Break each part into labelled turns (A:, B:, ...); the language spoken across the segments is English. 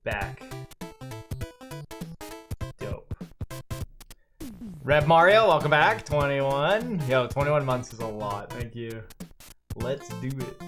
A: back. Dope. Rev Mario, welcome back. 21. Yo, 21 months is a lot. Thank you. Let's do it.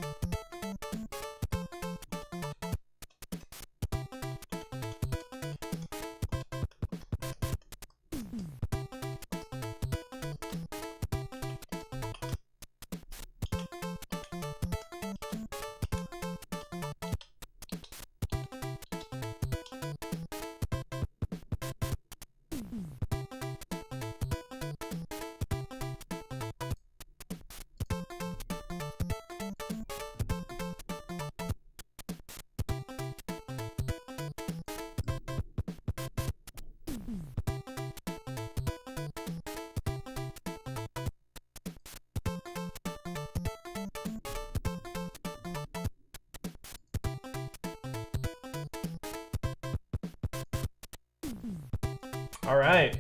A: All right.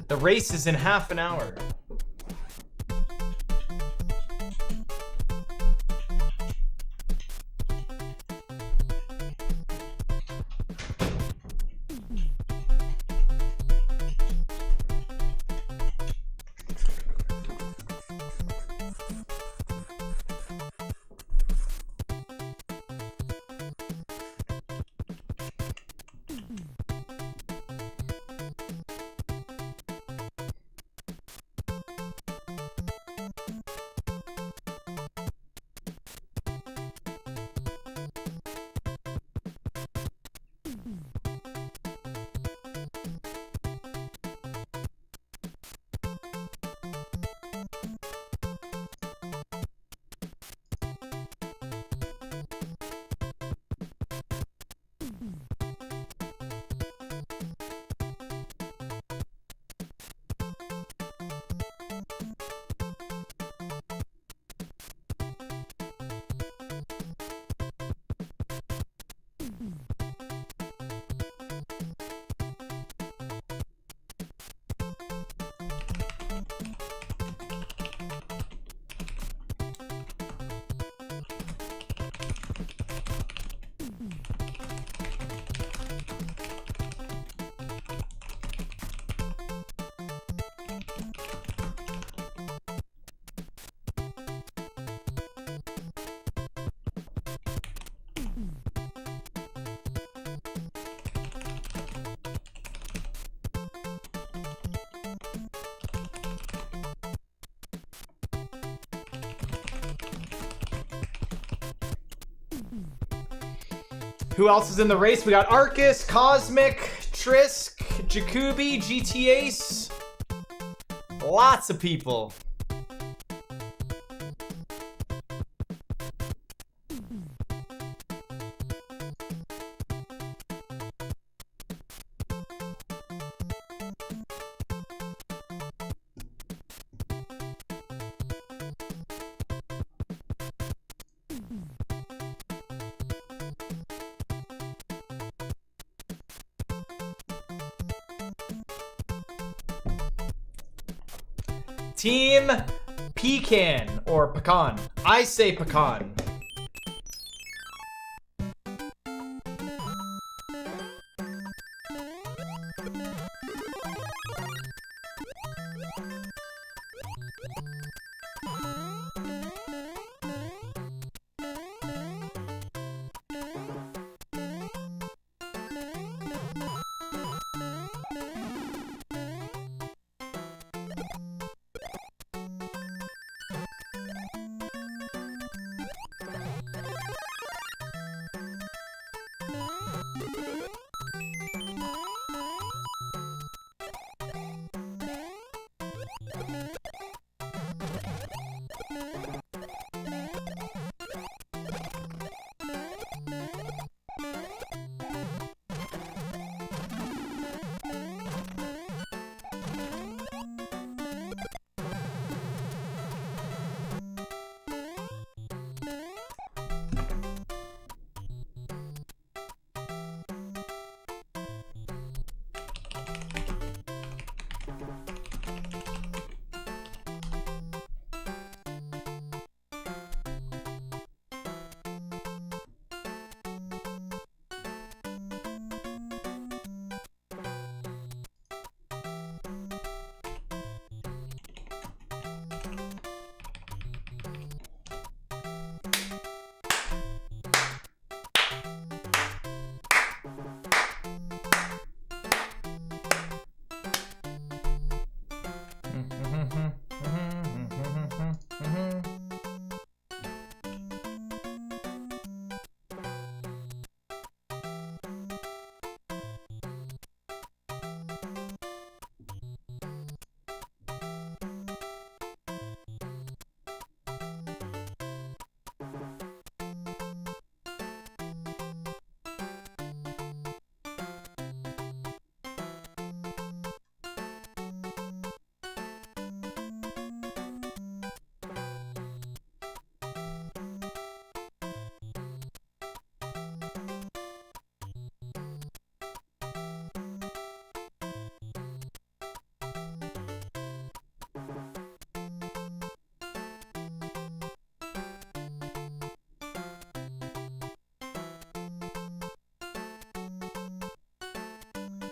A: The race is in half an hour. Who else is in the race? We got Arcus, Cosmic, Trisk, Jacoby, GTAce. Lots of people. Team Pecan or Pecan. I say Pecan.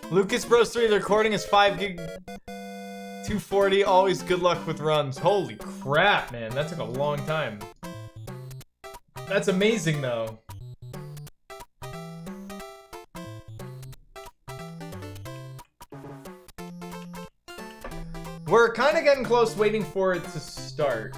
A: Lucas Bros 3, the recording is 5 gig 240. Always good luck with runs. Holy crap, man. That took a long time. That's amazing, though. We're kind of getting close, waiting for it to start.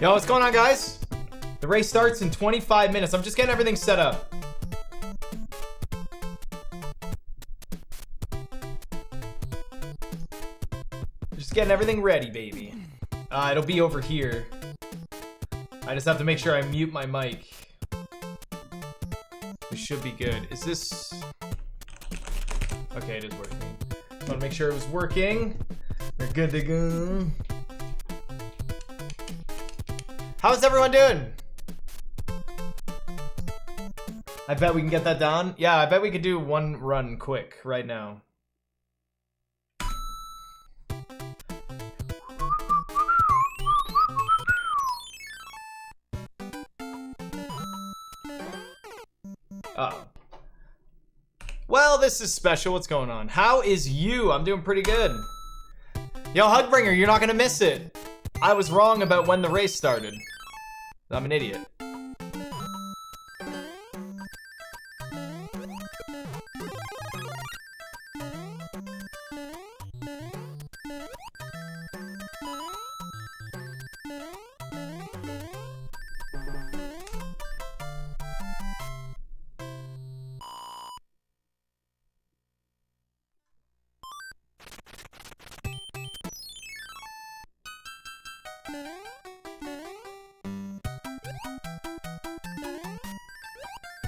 A: Yo, what's going on, guys? The race starts in 25 minutes. I'm just getting everything set up. Just getting everything ready, baby. It'll be over here. I just have to make sure I mute my mic. We should be good. Is this... Okay, it is working. I want to make sure it was working. We're good to go. How's everyone doing? I bet we can get that down. Yeah, I bet we could do one run quick right now. Uh-oh. Well, this is special. What's going on? How is you? I'm doing pretty good. Yo, Hugbringer, you're not gonna miss it. I was wrong about when the race started. I'm an idiot.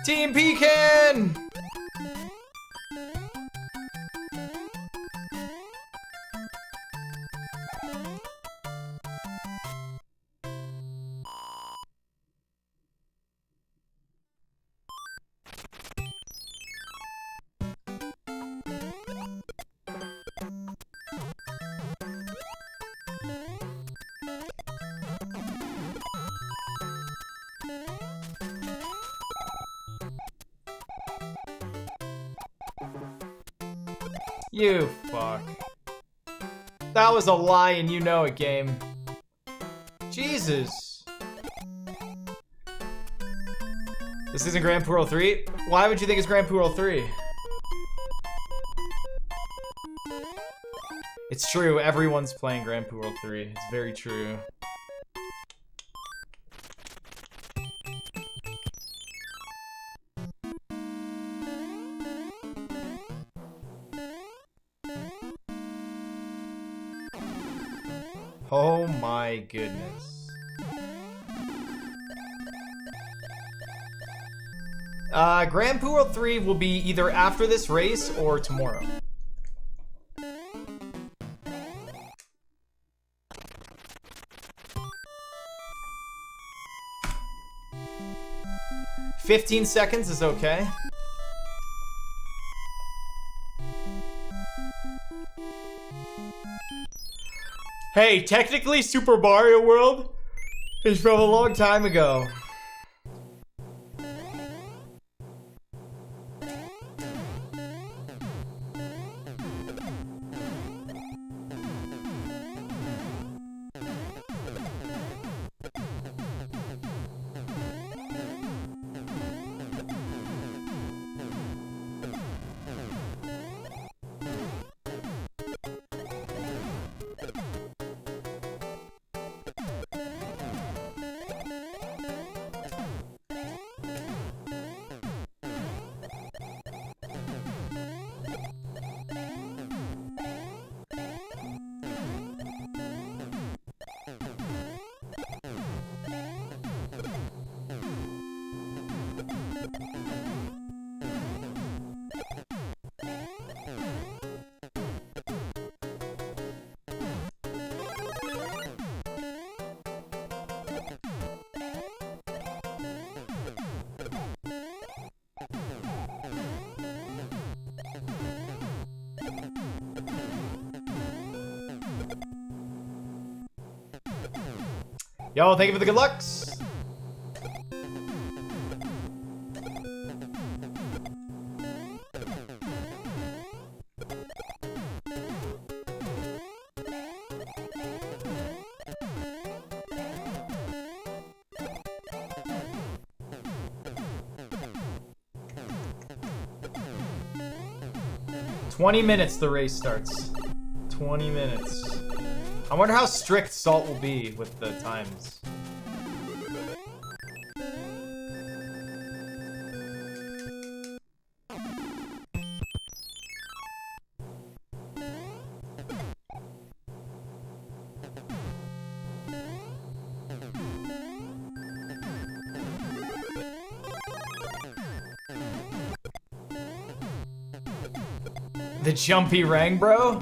A: Team Pecan! You fuck. That was a lie and you know it, game. Jesus. This isn't Grand Poo 3? Why would you think it's Grand Poo 3? It's true, everyone's playing Grand Poo 3. It's very true. Oh my goodness. Grand Poo World 3 will be either after this race or tomorrow. "15 seconds is okay. Hey, technically Super Mario World is from a long time ago. Yo, thank you for the good lucks. "20 minutes the race starts. 20 minutes. I wonder how strict Salt will be with the times. The jumpy rang, bro?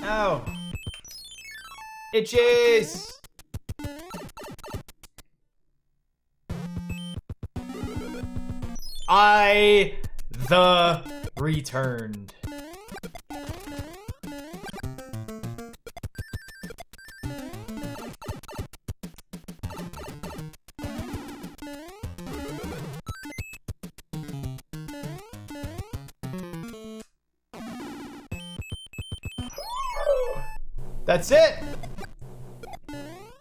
A: Ow. Itches! The returned. That's it!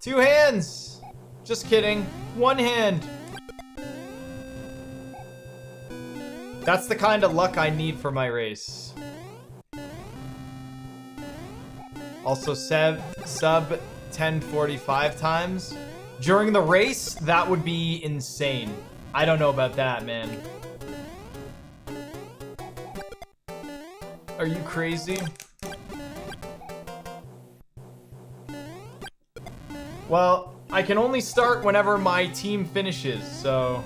A: 2 hands! Just kidding. 1 hand. That's the kind of luck I need for my race. Also sub 1045 times. During the race, that would be insane. I don't know about that, man. Are you crazy? Well, I can only start whenever my team finishes, so...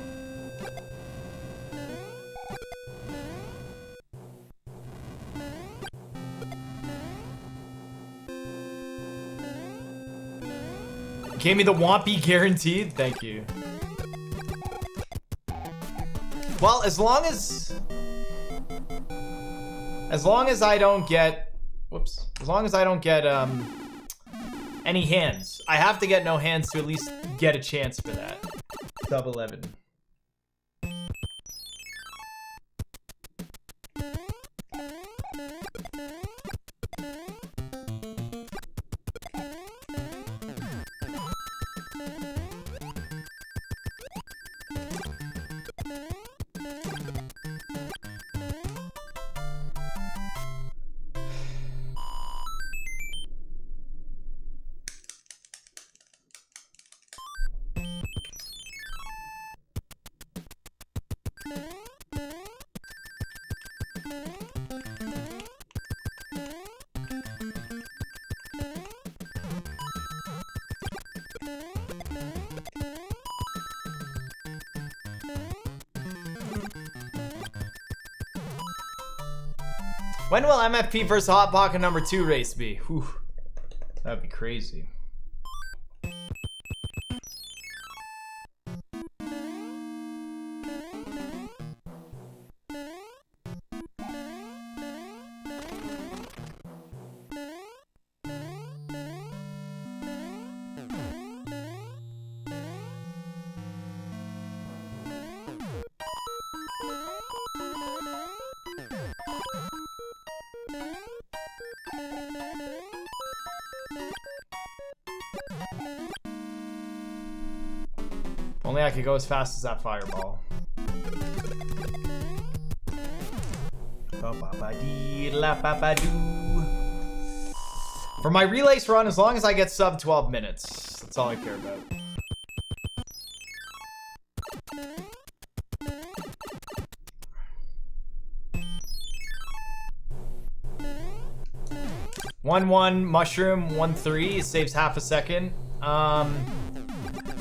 A: Gave me the Wampy guaranteed? Thank you. Well, as long as I don't get... Whoops. As long as I don't get, any hands. I have to get no hands to at least get a chance for that. Sub 11. When will MFP versus Hot Pocket number 2 race be? Whew. That'd be crazy. Only I could go as fast as that fireball. For my relays run, as long as I get sub 12 minutes, that's all I care about. One mushroom, 1-3, it saves half a second.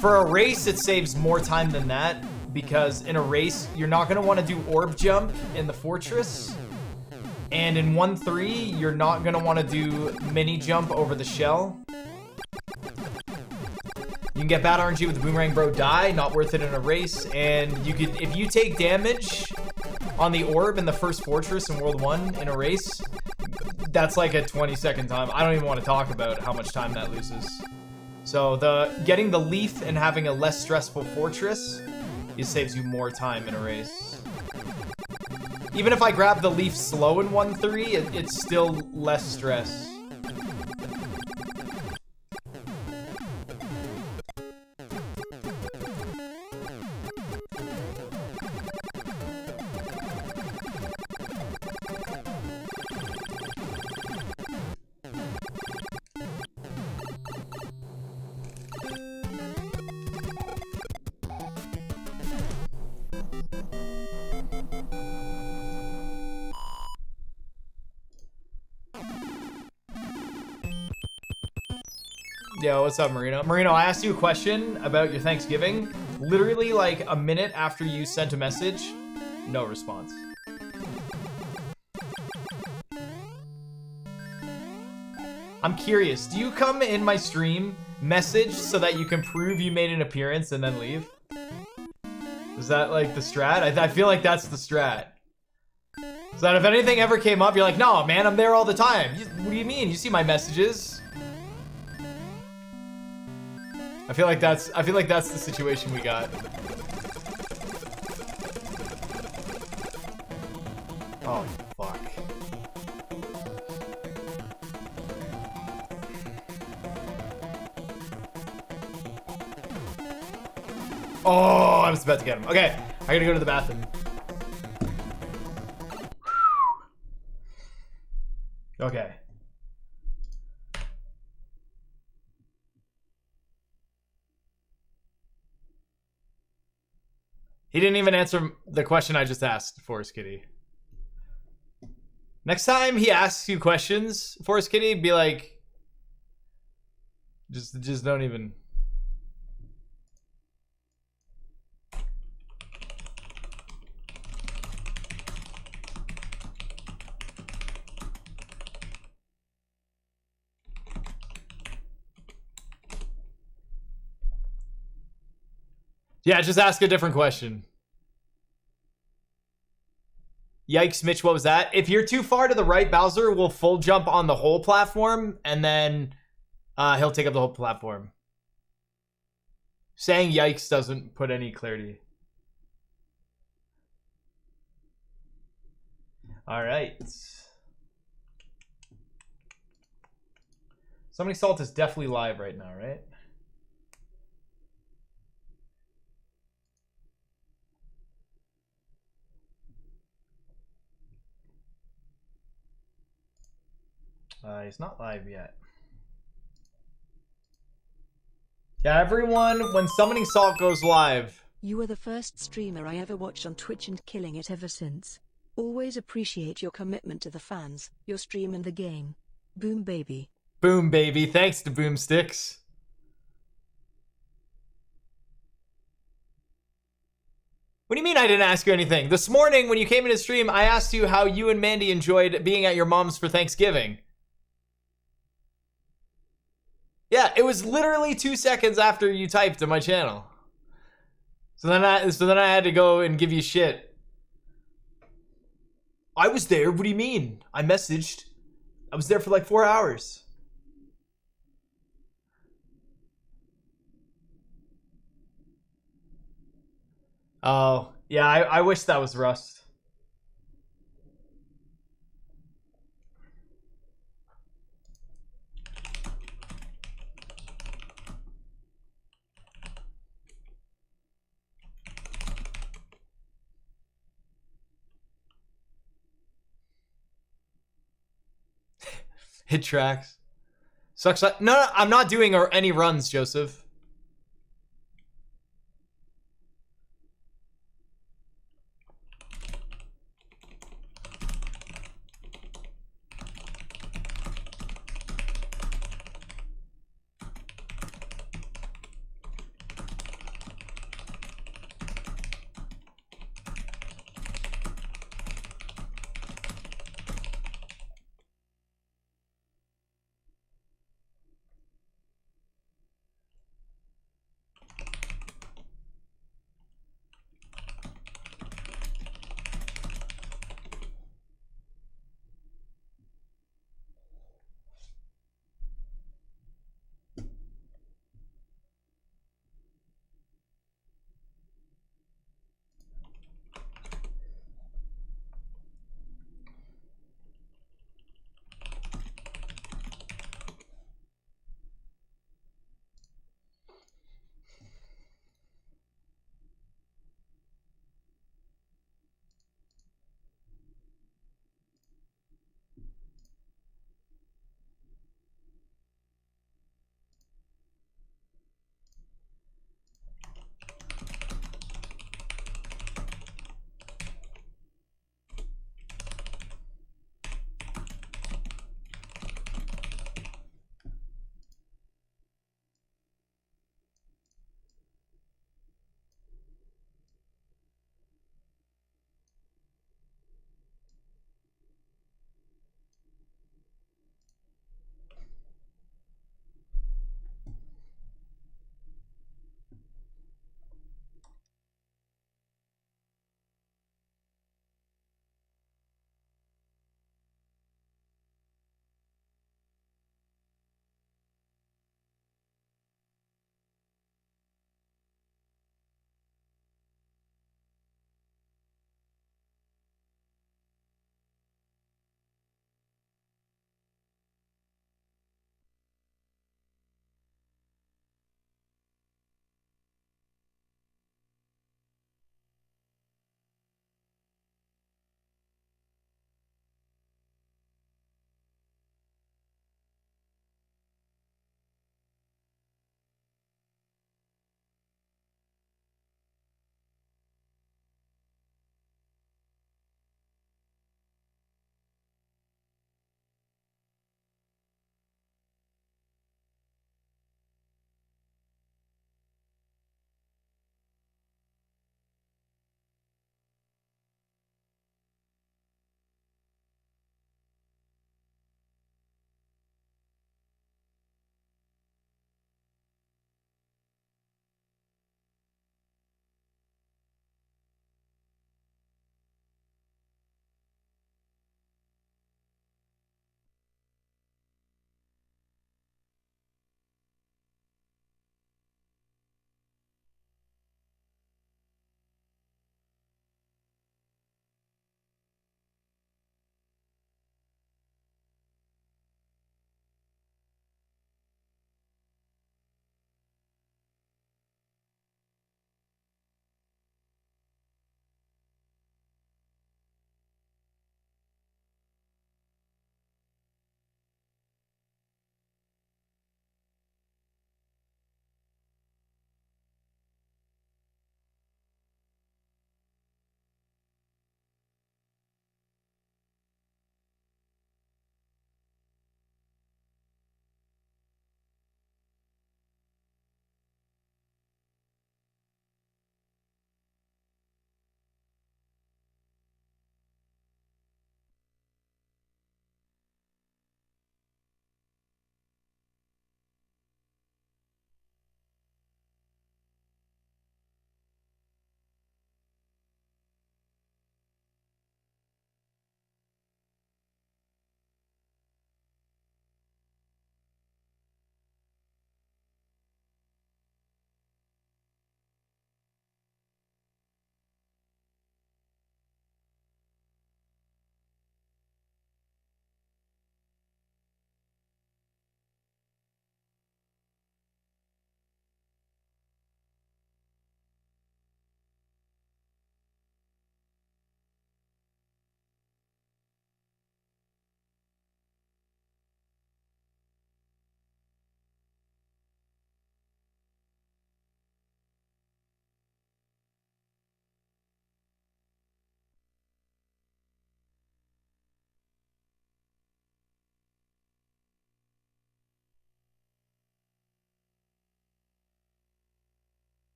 A: For a race, it saves more time than that, because in a race, you're not going to want to do orb jump in the fortress. And in 1-3, you're not going to want to do mini jump over the shell. You can get bad RNG with the Boomerang Bro die, not worth it in a race. And you could, if you take damage on the orb in the first fortress in World 1 in a race, that's like a 20-second time. I don't even want to talk about how much time that loses. So getting the leaf and having a less stressful fortress, it saves you more time in a race. Even if I grab the leaf slow in 1-3, it's still less stress. Yo, what's up, Marino? Marino, I asked you a question about your Thanksgiving. Literally, like, a minute after you sent a message, no response. I'm curious, do you come in my stream, message so that you can prove you made an appearance and then leave? Is that, like, the strat? I feel like that's the strat. So that if anything ever came up, you're like, no, man, I'm there all the time. What do you mean? You see my messages. I feel like that's the situation we got. Oh, fuck. Oh, I was about to get him. Okay, I gotta go to the bathroom. Okay. He didn't even answer the question I just asked, Forest Kitty. Next time he asks you questions, Forest Kitty, be like, just don't even. Yeah, just ask a different question. Yikes, Mitch, what was that? If you're too far to the right, Bowser will full jump on the whole platform, and then he'll take up the whole platform. Saying yikes doesn't put any clarity. All right. Somebody Salt is definitely live right now, right? He's not live yet. Yeah, everyone, when Summoning Salt goes live.
B: You are the first streamer I ever watched on Twitch and killing it ever since. Always appreciate your commitment to the fans, your stream and the game. Boom baby.
A: Boom baby, thanks to Boomsticks. What do you mean I didn't ask you anything? This morning when you came into stream, I asked you how you and Mandy enjoyed being at your mom's for Thanksgiving. Yeah, it was literally 2 seconds after you typed to my channel. So then I had to go and give you shit. I was there, what do you mean? I messaged. I was there for like 4 hours. Oh, yeah, I wish that was Rust. It tracks. Sucks. No, I'm not doing any runs, Joseph.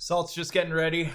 A: Salt's just getting ready.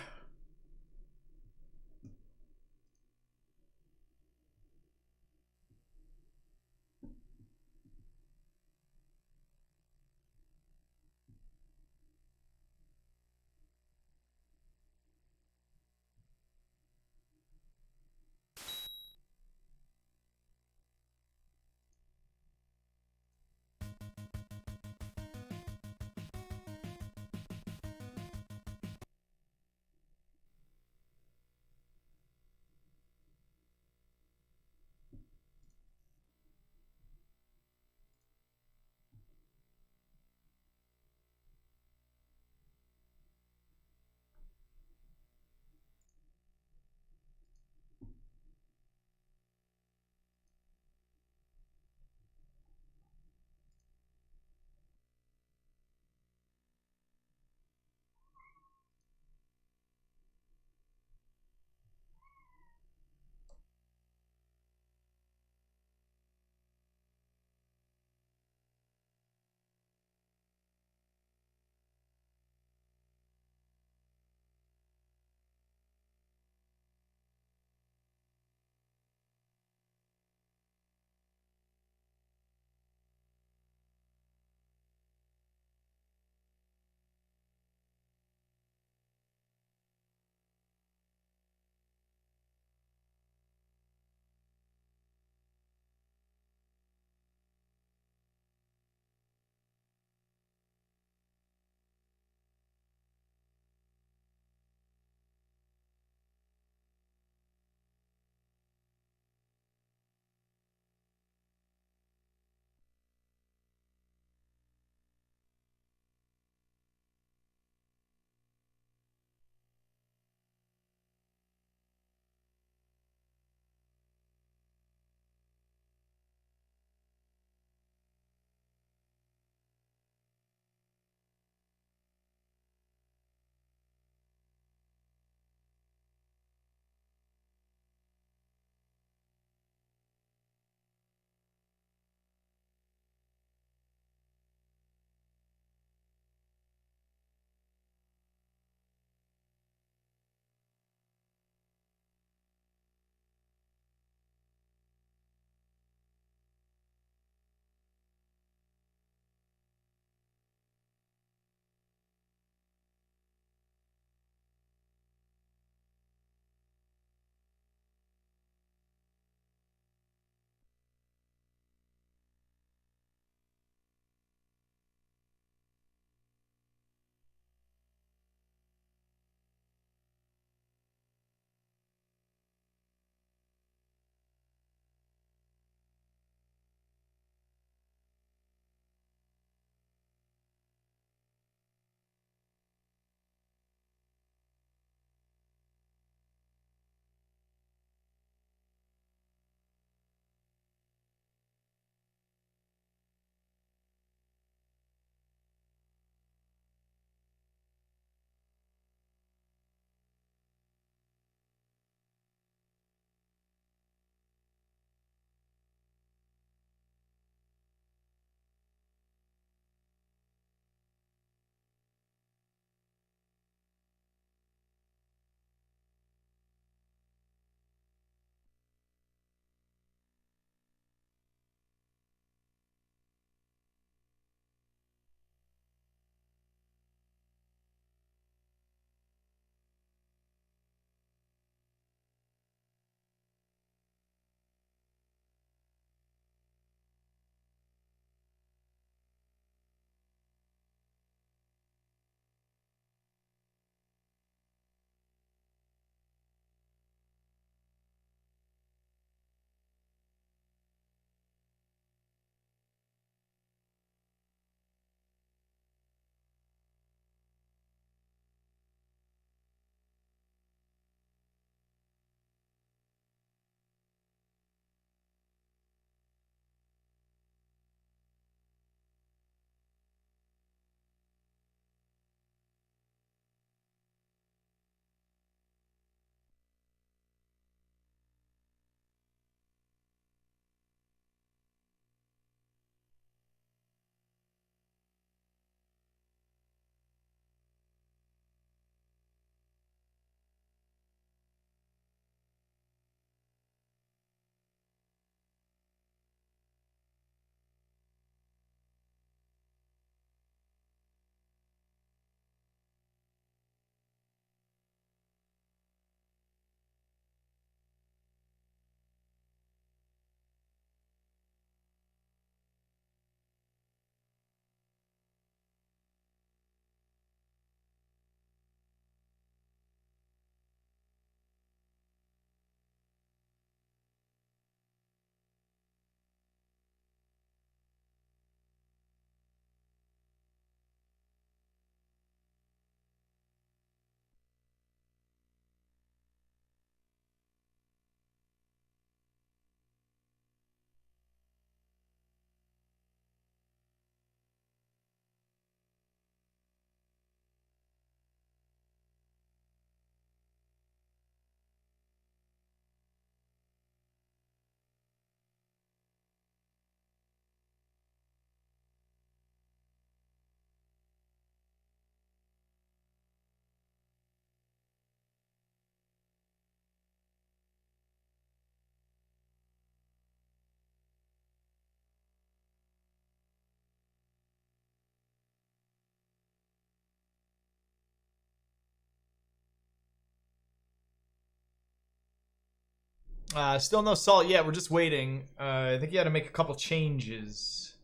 A: Still no salt yet. We're just waiting. I think he had to make a couple changes.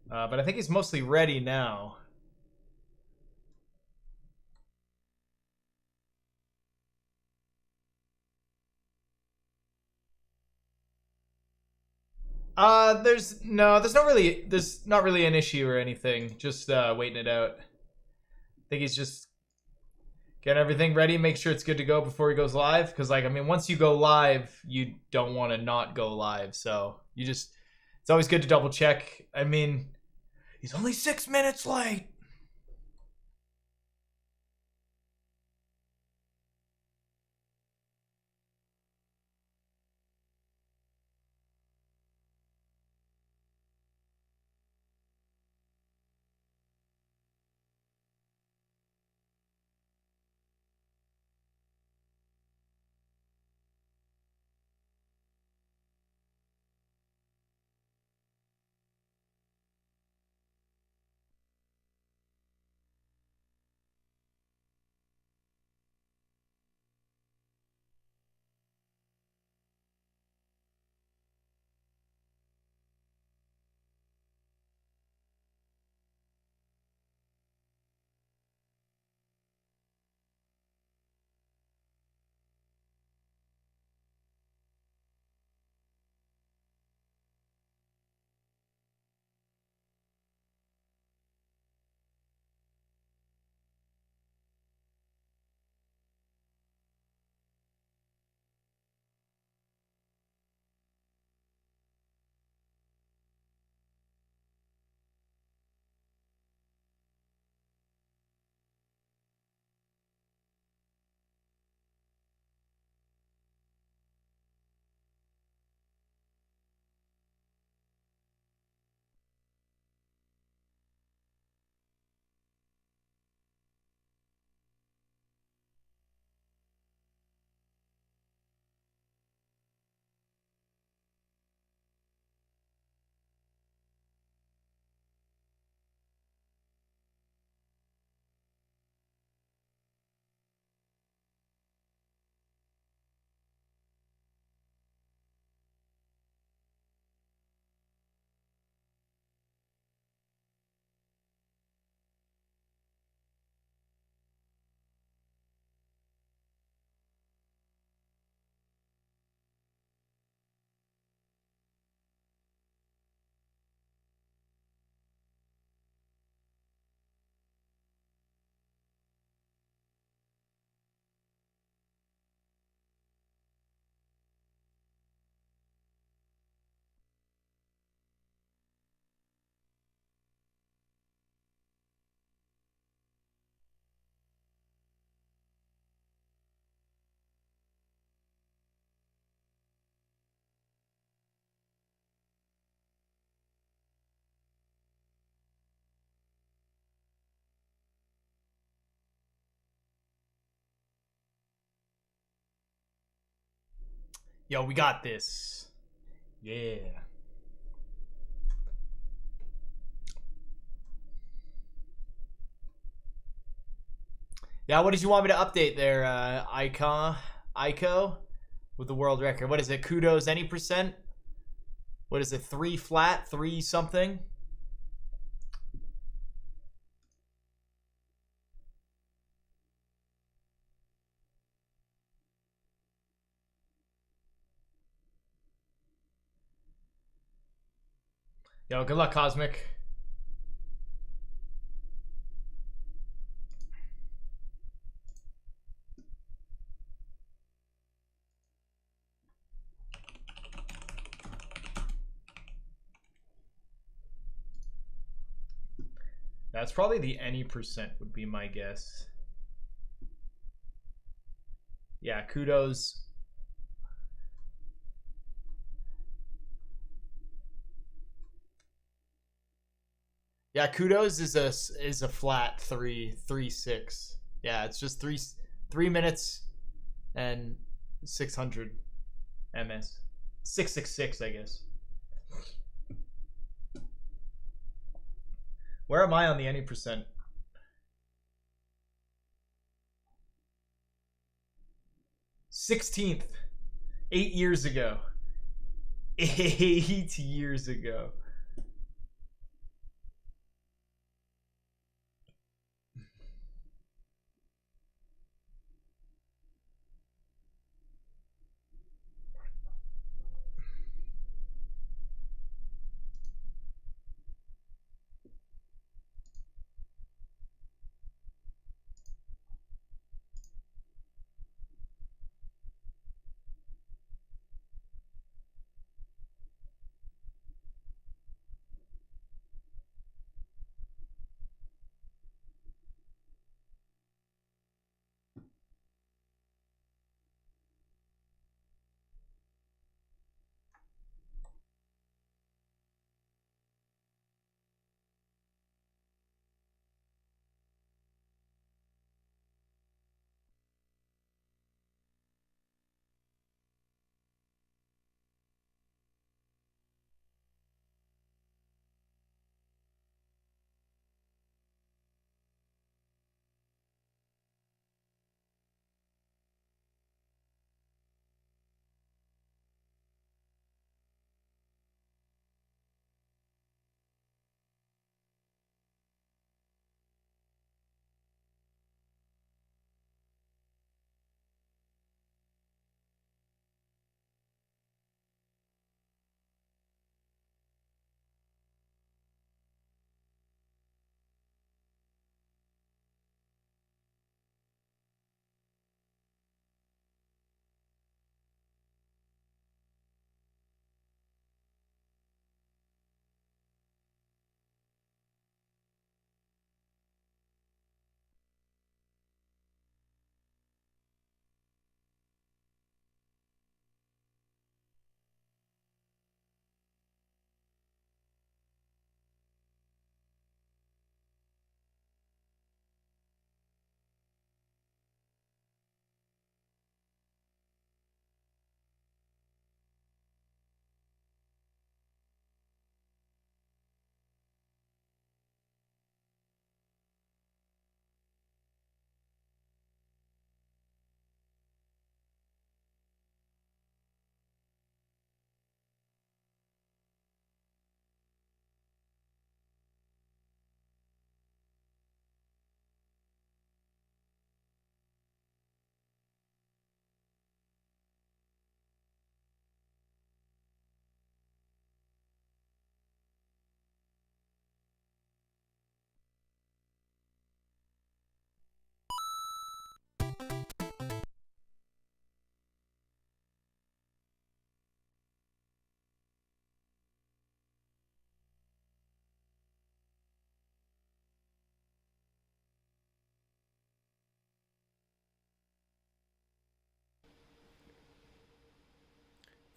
A: But I think he's mostly ready now. There's not really an issue or anything. Just waiting it out. I think he's just getting everything ready, make sure it's good to go before he goes live. Because, like, I mean, once you go live, you don't want to not go live. So it's always good to double check. I mean, he's only 6 minutes late. Yo, we got this. Yeah. Yeah, what did you want me to update there, Ico? With the world record. What is it? Kudos any percent? What is it? 3 flat? 3 something? Yo, good luck, Cosmic. That's probably the any percent would be my guess. Yeah, kudos. Yeah, kudos is a flat 336. Yeah, it's just 3 minutes and 600 ms. 666, I guess. Where am I on the any percent? '16th. 8 years ago. 8 years ago.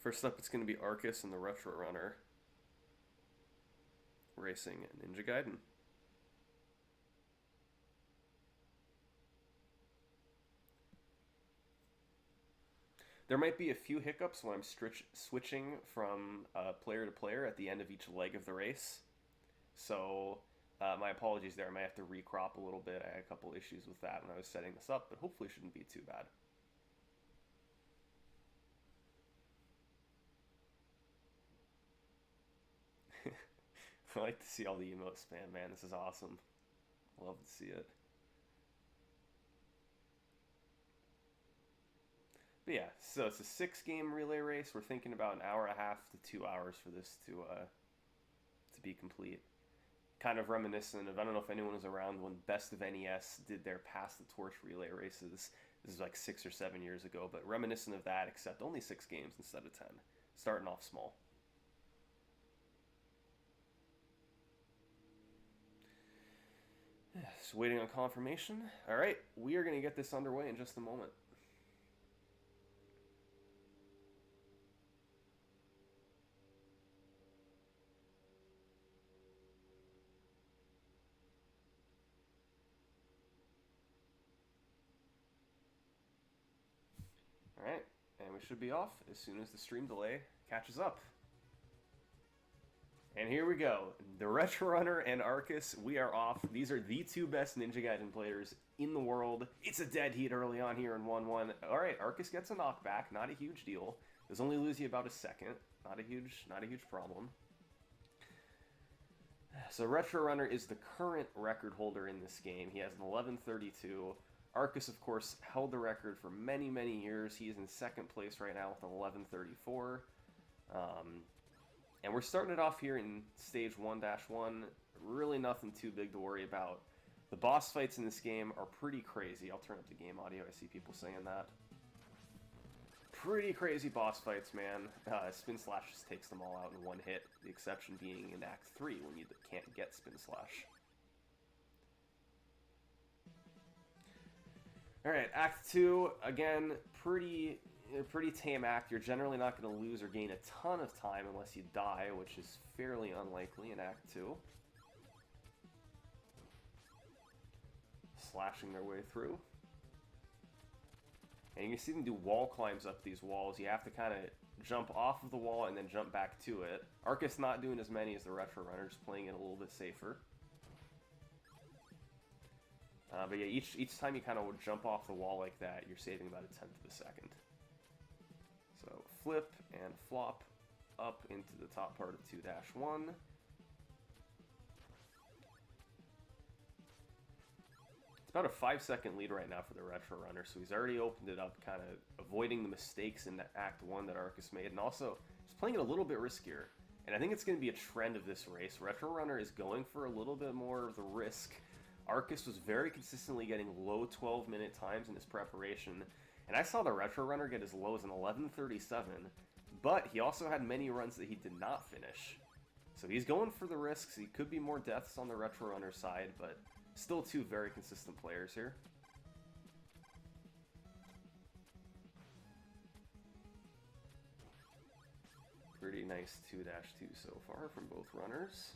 C: First up, it's going to be Arcus and the Retro Runner racing Ninja Gaiden. There might be a few hiccups when I'm switching from player to player at the end of each leg of the race. So my apologies there. I might have to recrop a little bit. I had a couple issues with that when I was setting this up, but hopefully it shouldn't be too bad. I like to see all the emotes spam, man. This is awesome. Love to see it. But yeah, so it's a 6-game relay race. We're thinking about an hour and a half to 2 hours for this to be complete. Kind of reminiscent of, I don't know if anyone was around when Best of NES did their Pass the Torch relay races. This is like 6 or 7 years ago, but reminiscent of that, except only 6 games instead of 10. Starting off small. Just waiting on confirmation. All right, we are going to get this underway in just a moment. All right, and we should be off as soon as the stream delay catches up. And here we go. The Retro Runner and Arcus, we are off. These are the 2 best Ninja Gaiden players in the world. It's a dead heat early on here in 1-1. All right, Arcus gets a knockback. Not a huge deal. Does only lose you about a second. Not a huge problem. So Retro Runner is the current record holder in this game. He has an 11:32. Arcus, of course, held the record for many, many years. He is in second place right now with an 11:34. And we're starting it off here in stage 1-1. Really nothing too big to worry about. The boss fights in this game are pretty crazy. I'll turn up the game audio. I see people saying that. Pretty crazy boss fights, man. Spin Slash just takes them all out in one hit. The exception being in Act 3 when you can't get Spin Slash. Alright, Act 2, again, pretty tame act. You're generally not going to lose or gain a ton of time unless you die, which is fairly unlikely in Act 2. Slashing their way through. And you can see them do wall climbs up these walls. You have to kind of jump off of the wall and then jump back to it. Arcus not doing as many as the Retro Runner, just playing it a little bit safer. But yeah, each time you kind of jump off the wall like that, you're saving about 1/10 of a second. So flip and flop up into the top part of 2-1. It's about a 5-second lead right now for the Retro Runner, so he's already opened it up, kind of avoiding the mistakes in Act 1 that Arcus made, and also just playing it a little bit riskier. And I think it's going to be a trend of this race. Retro Runner is going for a little bit more of the risk. Arcus was very consistently getting low 12-minute times in his preparation, and I saw the Retro Runner get as low as an 11:37, but he also had many runs that he did not finish. So he's going for the risks. He could be more deaths on the Retro Runner side, but still two very consistent players here. Pretty nice 2-2 so far from both runners.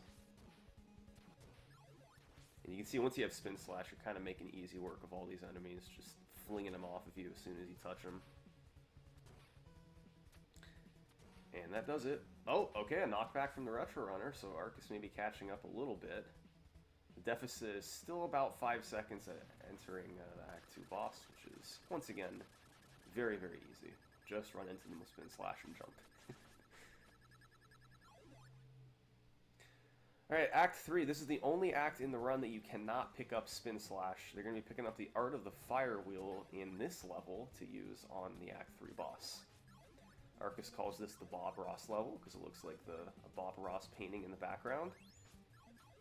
C: And you can see once you have Spin Slash, you're kind of making easy work of all these enemies, just flinging them off of you as soon as you touch them. And that does it. Oh, okay, a knockback from the Retro Runner, so Arcus may be catching up a little bit. The deficit is still about 5 seconds at entering the Act 2 boss, which is, once again, very, very easy. Just run into them with Spin Slash and jump. Alright, Act 3. This is the only act in the run that you cannot pick up Spin Slash. They're going to be picking up the Art of the Fire Wheel in this level to use on the Act 3 boss. Arcus calls this the Bob Ross level, because it looks like a Bob Ross painting in the background.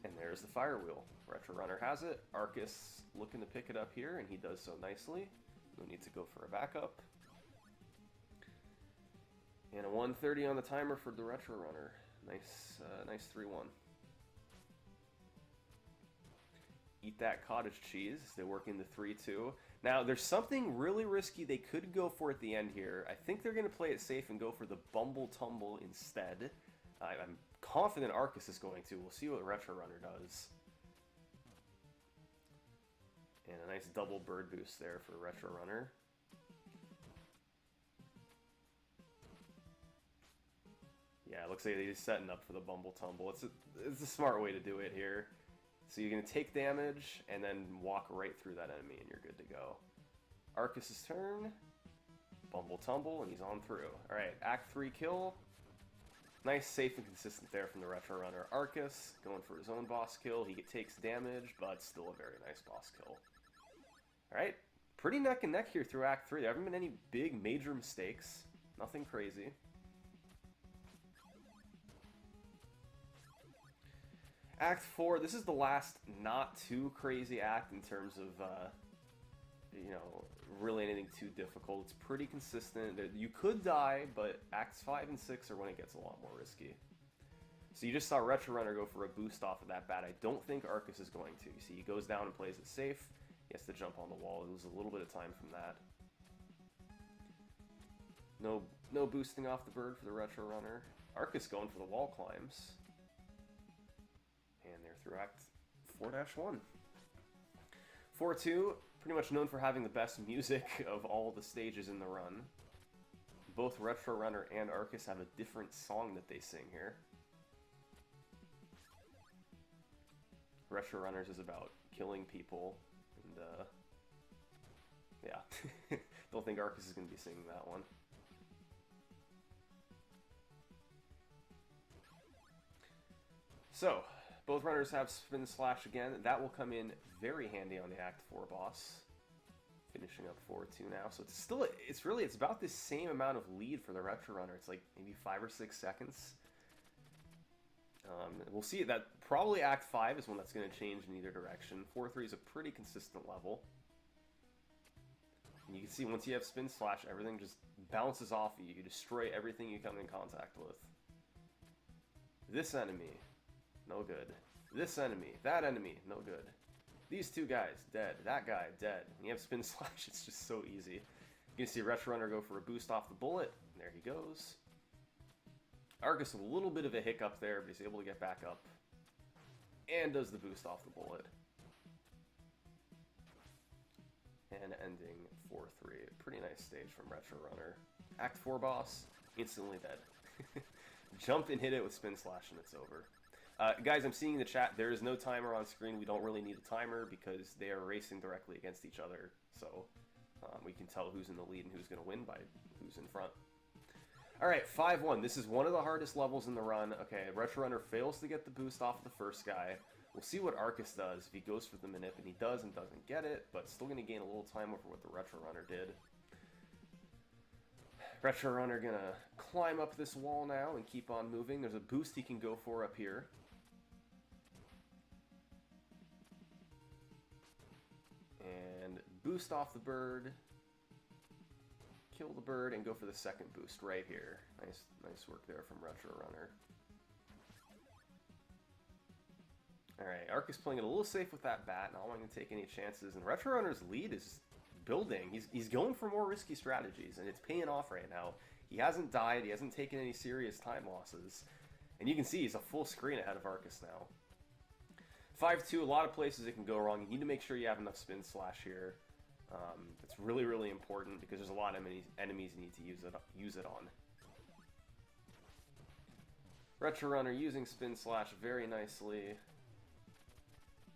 C: And there's the Fire Wheel. Retro Runner has it. Arcus looking to pick it up here, and he does so nicely. No need to go for a backup. And a 1:30 on the timer for the Retro Runner. Nice 3-1. Eat that cottage cheese. They work into 3-2. Now, there's something really risky they could go for at the end here. I think they're going to play it safe and go for the Bumble Tumble instead. I'm confident Arcus is going to. We'll see what Retro Runner does. And a nice double bird boost there for Retro Runner. Yeah, it looks like he's setting up for the Bumble Tumble. It's a smart way to do it here. So you're going to take damage, and then walk right through that enemy, and you're good to go. Arcus' turn. Bumble Tumble, and he's on through. Alright, Act 3 kill. Nice, safe, and consistent there from the Retro Runner. Arcus going for his own boss kill. He takes damage, but still a very nice boss kill. Alright, pretty neck and neck here through Act 3. There haven't been any big, major mistakes. Nothing crazy. Act 4, this is the last not too crazy act in terms of, you know, really anything too difficult. It's pretty consistent. You could die, but Acts 5 and 6 are when it gets a lot more risky. So you just saw Retro Runner go for a boost off of that bat. I don't think Arcus is going to. You see, he goes down and plays it safe. He has to jump on the wall. It was a little bit of time from that. No boosting off the bird for the Retro Runner. Arcus going for the wall climbs. And they're through Act 4-1. 4-2, pretty much known for having the best music of all the stages in the run. Both Retro Runner and Arcus have a different song that they sing here. Retro Runners is about killing people, and yeah, don't think Arcus is going to be singing that one. So, both runners have spin slash again. That will come in very handy on the Act 4 boss. Finishing up 4-2 now. So it's still, it's about the same amount of lead for the Retro Runner. It's like maybe 5 or 6 seconds. We'll see that probably Act 5 is one that's going to change in either direction. 4-3 is a pretty consistent level. And you can see once you have spin slash, everything just bounces off you. You destroy everything you come in contact with. This enemy, no good. This enemy, that enemy, no good. These two guys, dead. That guy, dead. When you have spin slash, it's just so easy. You can see Retro Runner go for a boost off the bullet. There he goes. Arcus, a little bit of a hiccup there, but he's able to get back up. And does the boost off the bullet. And ending 4-3. Pretty nice stage from Retro Runner. Act 4 boss, instantly dead. Jump and hit it with spin slash and it's over. Guys, I'm seeing in the chat, there is no timer on screen. We don't really need a timer because they are racing directly against each other. So we can tell who's in the lead and who's going to win by who's in front. Alright, 5-1. This is one of the hardest levels in the run. Okay, Retro Runner fails to get the boost off of the first guy. We'll see what Arcus does if he goes for the manip, and he does and doesn't get it, but still going to gain a little time over what the Retro Runner did. Retro Runner going to climb up this wall now and keep on moving. There's a boost he can go for up here. And boost off the bird. Kill the bird and go for the second boost right here. Nice work there from Retro Runner. Alright, Arcus playing it a little safe with that bat, not wanting to take any chances, and Retro Runner's lead is building. He's going for more risky strategies, and it's paying off right now. He hasn't died, he hasn't taken any serious time losses, and you can see he's a full screen ahead of Arcus now. 5-2, a lot of places it can go wrong. You need to make sure you have enough spin slash here. It's really, really important because there's a lot of enemies you need to use it on. Retro Runner using spin slash very nicely.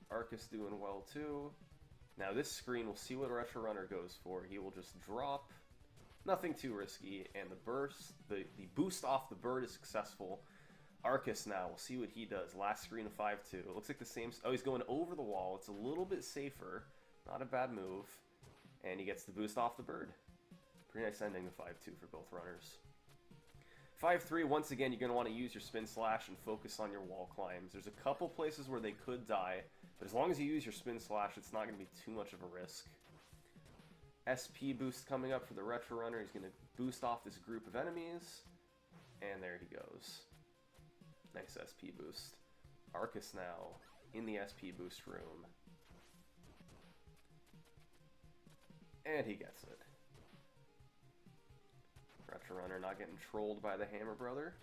C: Arcus doing well too. Now this screen, we'll see what Retro Runner goes for. He will just drop, nothing too risky, and the boost off the bird is successful. Arcus now, we'll see what he does. Last screen of 5-2. It looks like the same, oh, he's going over the wall. It's a little bit safer, not a bad move. And he gets the boost off the bird. Pretty nice ending of 5-2 for both runners. 5-3, once again, you're going to want to use your spin slash and focus on your wall climbs. There's a couple places where they could die, but as long as you use your spin slash, it's not going to be too much of a risk. SP boost coming up for the Retro Runner. He's going to boost off this group of enemies. And there he goes. Nice SP boost. Arcus now in the SP boost room. And he gets it. Retro Runner not getting trolled by the Hammer Brother.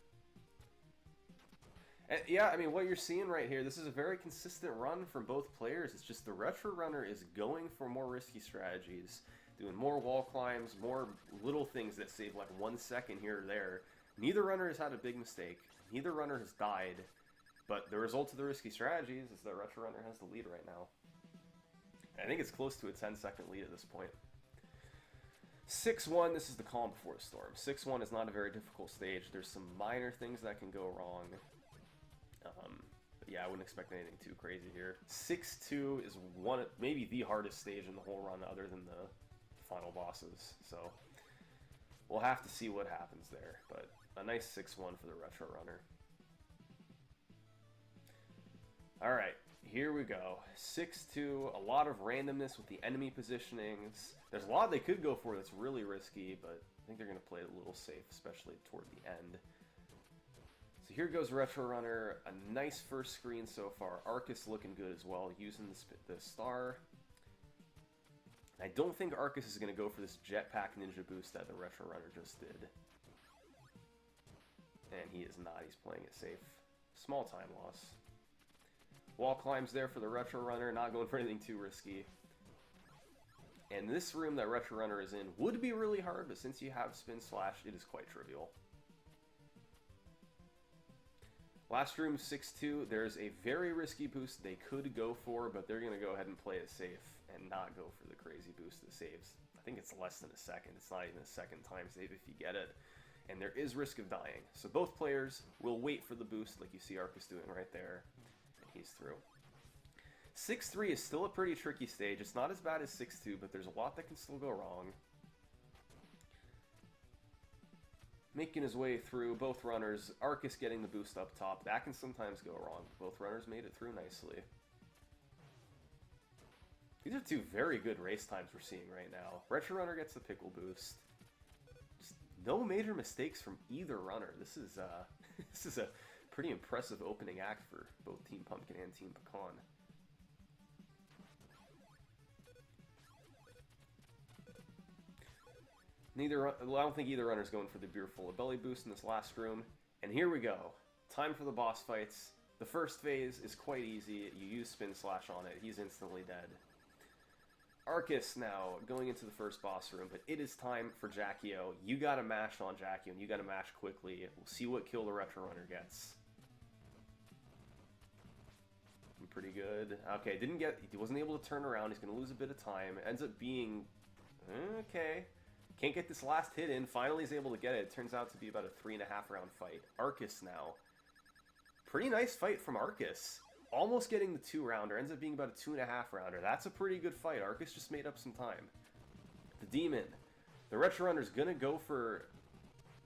C: And yeah, I mean, what you're seeing right here, this is a very consistent run from both players. It's just the Retro Runner is going for more risky strategies, doing more wall climbs, more little things that save like 1 second here or there. Neither runner has had a big mistake. Neither runner has died. But the result of the risky strategies is that Retro Runner has the lead right now. I think it's close to a 10-second lead at this point. 6-1, this is the calm before the storm. 6-1 is not a very difficult stage. There's some minor things that can go wrong. But yeah, I wouldn't expect anything too crazy here. 6-2 is maybe the hardest stage in the whole run other than the final bosses. So we'll have to see what happens there. But a nice 6-1 for the Retro Runner. Alright, here we go. 6-2, a lot of randomness with the enemy positionings. There's a lot they could go for that's really risky, but I think they're going to play it a little safe, especially toward the end. So here goes Retro Runner. A nice first screen so far. Arcus looking good as well, using the star. I don't think Arcus is going to go for this jetpack ninja boost that the Retro Runner just did. And he is not. He's playing it safe. Small time loss. Wall climbs there for the Retro Runner, not going for anything too risky. And this room that Retro Runner is in would be really hard, but since you have spin slash, it is quite trivial. Last room, 6-2. There's a very risky boost they could go for, but they're going to go ahead and play it safe and not go for the crazy boost that saves. I think it's less than a second. It's not even a second time save if you get it. and there is risk of dying. So both players will wait for the boost like you see Arcus doing right there, and he's through. 6-3 is still a pretty tricky stage. It's not as bad as 6-2, but there's a lot that can still go wrong. Making his way through, both runners, Arcus getting the boost up top. That can sometimes go wrong. Both runners made it through nicely. These are two very good race times we're seeing right now. Retro Runner gets the pickle boost. Just no major mistakes from either runner. This is this is a pretty impressive opening act for both Team Pumpkin and Team Pecan. Well, I don't think either runner's going for the beer full of belly boost in this last room. And here we go. Time for the boss fights. The first phase is quite easy. You use Spin Slash on it. He's instantly dead. Arcus now going into the first boss room, but it is time for Jackio. You gotta mash on Jackio, and you gotta mash quickly. We'll see what kill the Retro Runner gets. Pretty good. Okay, he wasn't able to turn around. He's gonna lose a bit of time. Ends up being... okay. Can't get this last hit in. Finally he's able to get it. It turns out to be about a 3.5 round fight. Arcus now. Pretty nice fight from Arcus. Almost getting the 2-rounder. Ends up being about a 2.5 rounder. That's a pretty good fight. Arcus just made up some time. The Demon. The Retro Runner's gonna go for...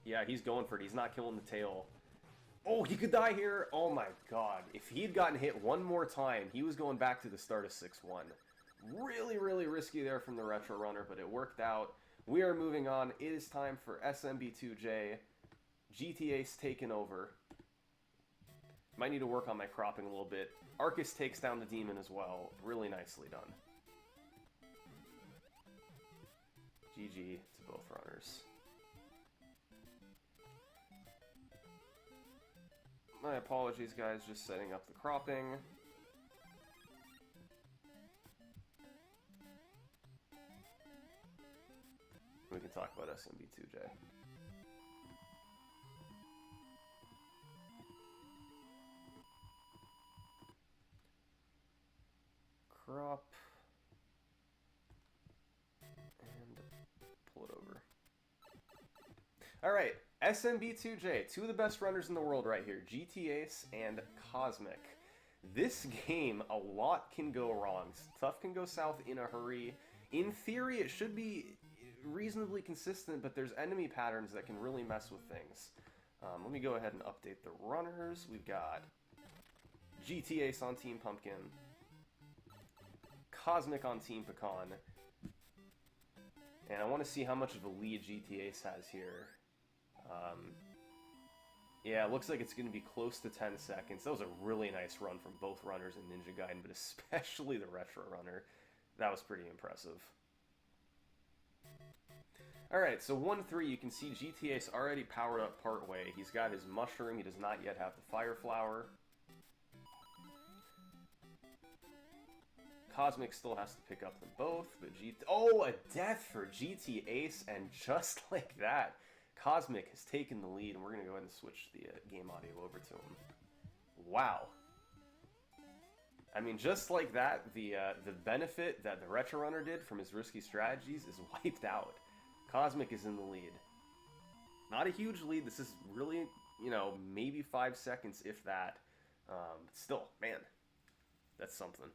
C: yeah, he's going for it. He's not killing the tail. Oh, he could die here. Oh my god. If he had gotten hit one more time, he was going back to the start of 6-1. Really, really risky there from the Retro Runner, but it worked out. We are moving on. It is time for SMB2J. GTA's taken over. Might need to work on my cropping a little bit. Arcus takes down the Demon as well. Really nicely done. GG to both runners. My apologies, guys. Just setting up the cropping. We can talk about SMB2J. Crop. And pull it over. Alright, SMB2J. Two of the best runners in the world right here. GTAce and Cosmic. This game, a lot can go wrong. Stuff can go south in a hurry. In theory, it should be reasonably consistent, but there's enemy patterns that can really mess with things. Let me go ahead and update the runners. We've got GTAce on Team Pumpkin, Cosmic on Team Pecan, and I want to see how much of a lead GTAce has here. Yeah, it looks like it's going to be close to 10 seconds. That was a really nice run from both runners in Ninja Gaiden, but especially the Retro Runner. That was pretty impressive. Alright, so 1-3, you can see GTA's already powered up part way. He's got his Mushroom, he does not yet have the Fire Flower. Cosmic still has to pick up them both, but oh, a death for GTAce, and just like that, Cosmic has taken the lead, and we're going to go ahead and switch the game audio over to him. Wow. I mean, just like that, the benefit that the Retro Runner did from his risky strategies is wiped out. Cosmic is in the lead. Not a huge lead. This is really, you know, maybe 5 seconds, if that. But still, man, that's something.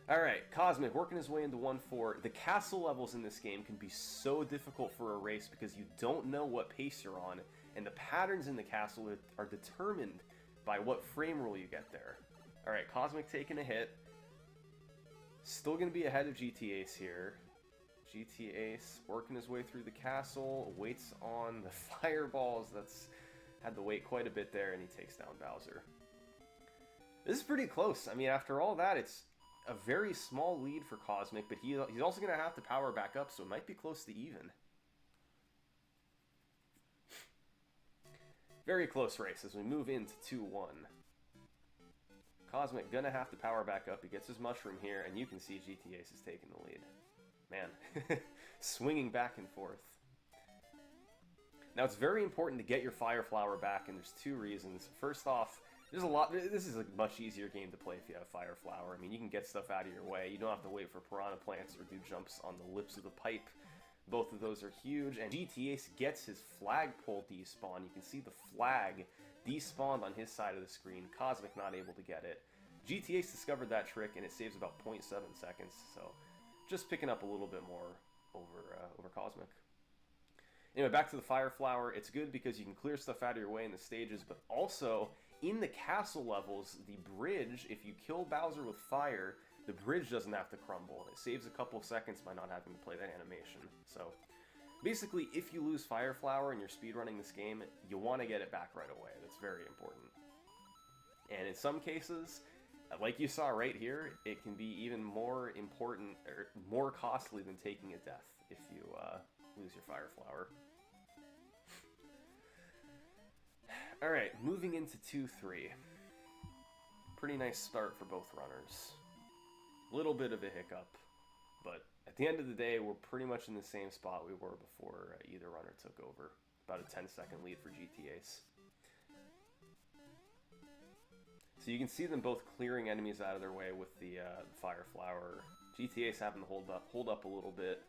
C: Alright, Cosmic working his way into 1-4. The castle levels in this game can be so difficult for a race because you don't know what pace you're on, and the patterns in the castle are determined by what frame rule you get there. Alright, Cosmic taking a hit. Still going to be ahead of GTAce here. GTAce working his way through the castle, waits on the fireballs. That's had to wait quite a bit there, and he takes down Bowser. This is pretty close. I mean, after all that, it's a very small lead for Cosmic, but he's also going to have to power back up, so it might be close to even. Very close race as we move into 2-1. Cosmic gonna have to power back up. He gets his Mushroom here, and you can see GTAce is taking the lead. Man, swinging back and forth. Now, it's very important to get your Fire Flower back, and there's two reasons. First off, there's a lot. This is a much easier game to play if you have Fire Flower. I mean, you can get stuff out of your way. You don't have to wait for Piranha Plants or do jumps on the lips of the pipe. Both of those are huge, and GTAce gets his flagpole despawn. You can see the flag despawned on his side of the screen. Cosmic not able to get it. GTAce discovered that trick, and it saves about 0.7 seconds, so just picking up a little bit more over Cosmic. Anyway, back to the Fire Flower. It's good because you can clear stuff out of your way in the stages, but also in the castle levels, the bridge, if you kill Bowser with fire, the bridge doesn't have to crumble. It saves a couple seconds by not having to play that animation. So basically, if you lose Fire Flower and you're speedrunning this game, you want to get it back right away. That's very important. And in some cases, like you saw right here, it can be even more important or more costly than taking a death if you lose your Fire Flower. Alright, moving into 2-3. Pretty nice start for both runners. Little bit of a hiccup, but at the end of the day, we're pretty much in the same spot we were before either runner took over. About a 10-second lead for GTAce. So you can see them both clearing enemies out of their way with the Fire Flower. GTAce having to hold up a little bit.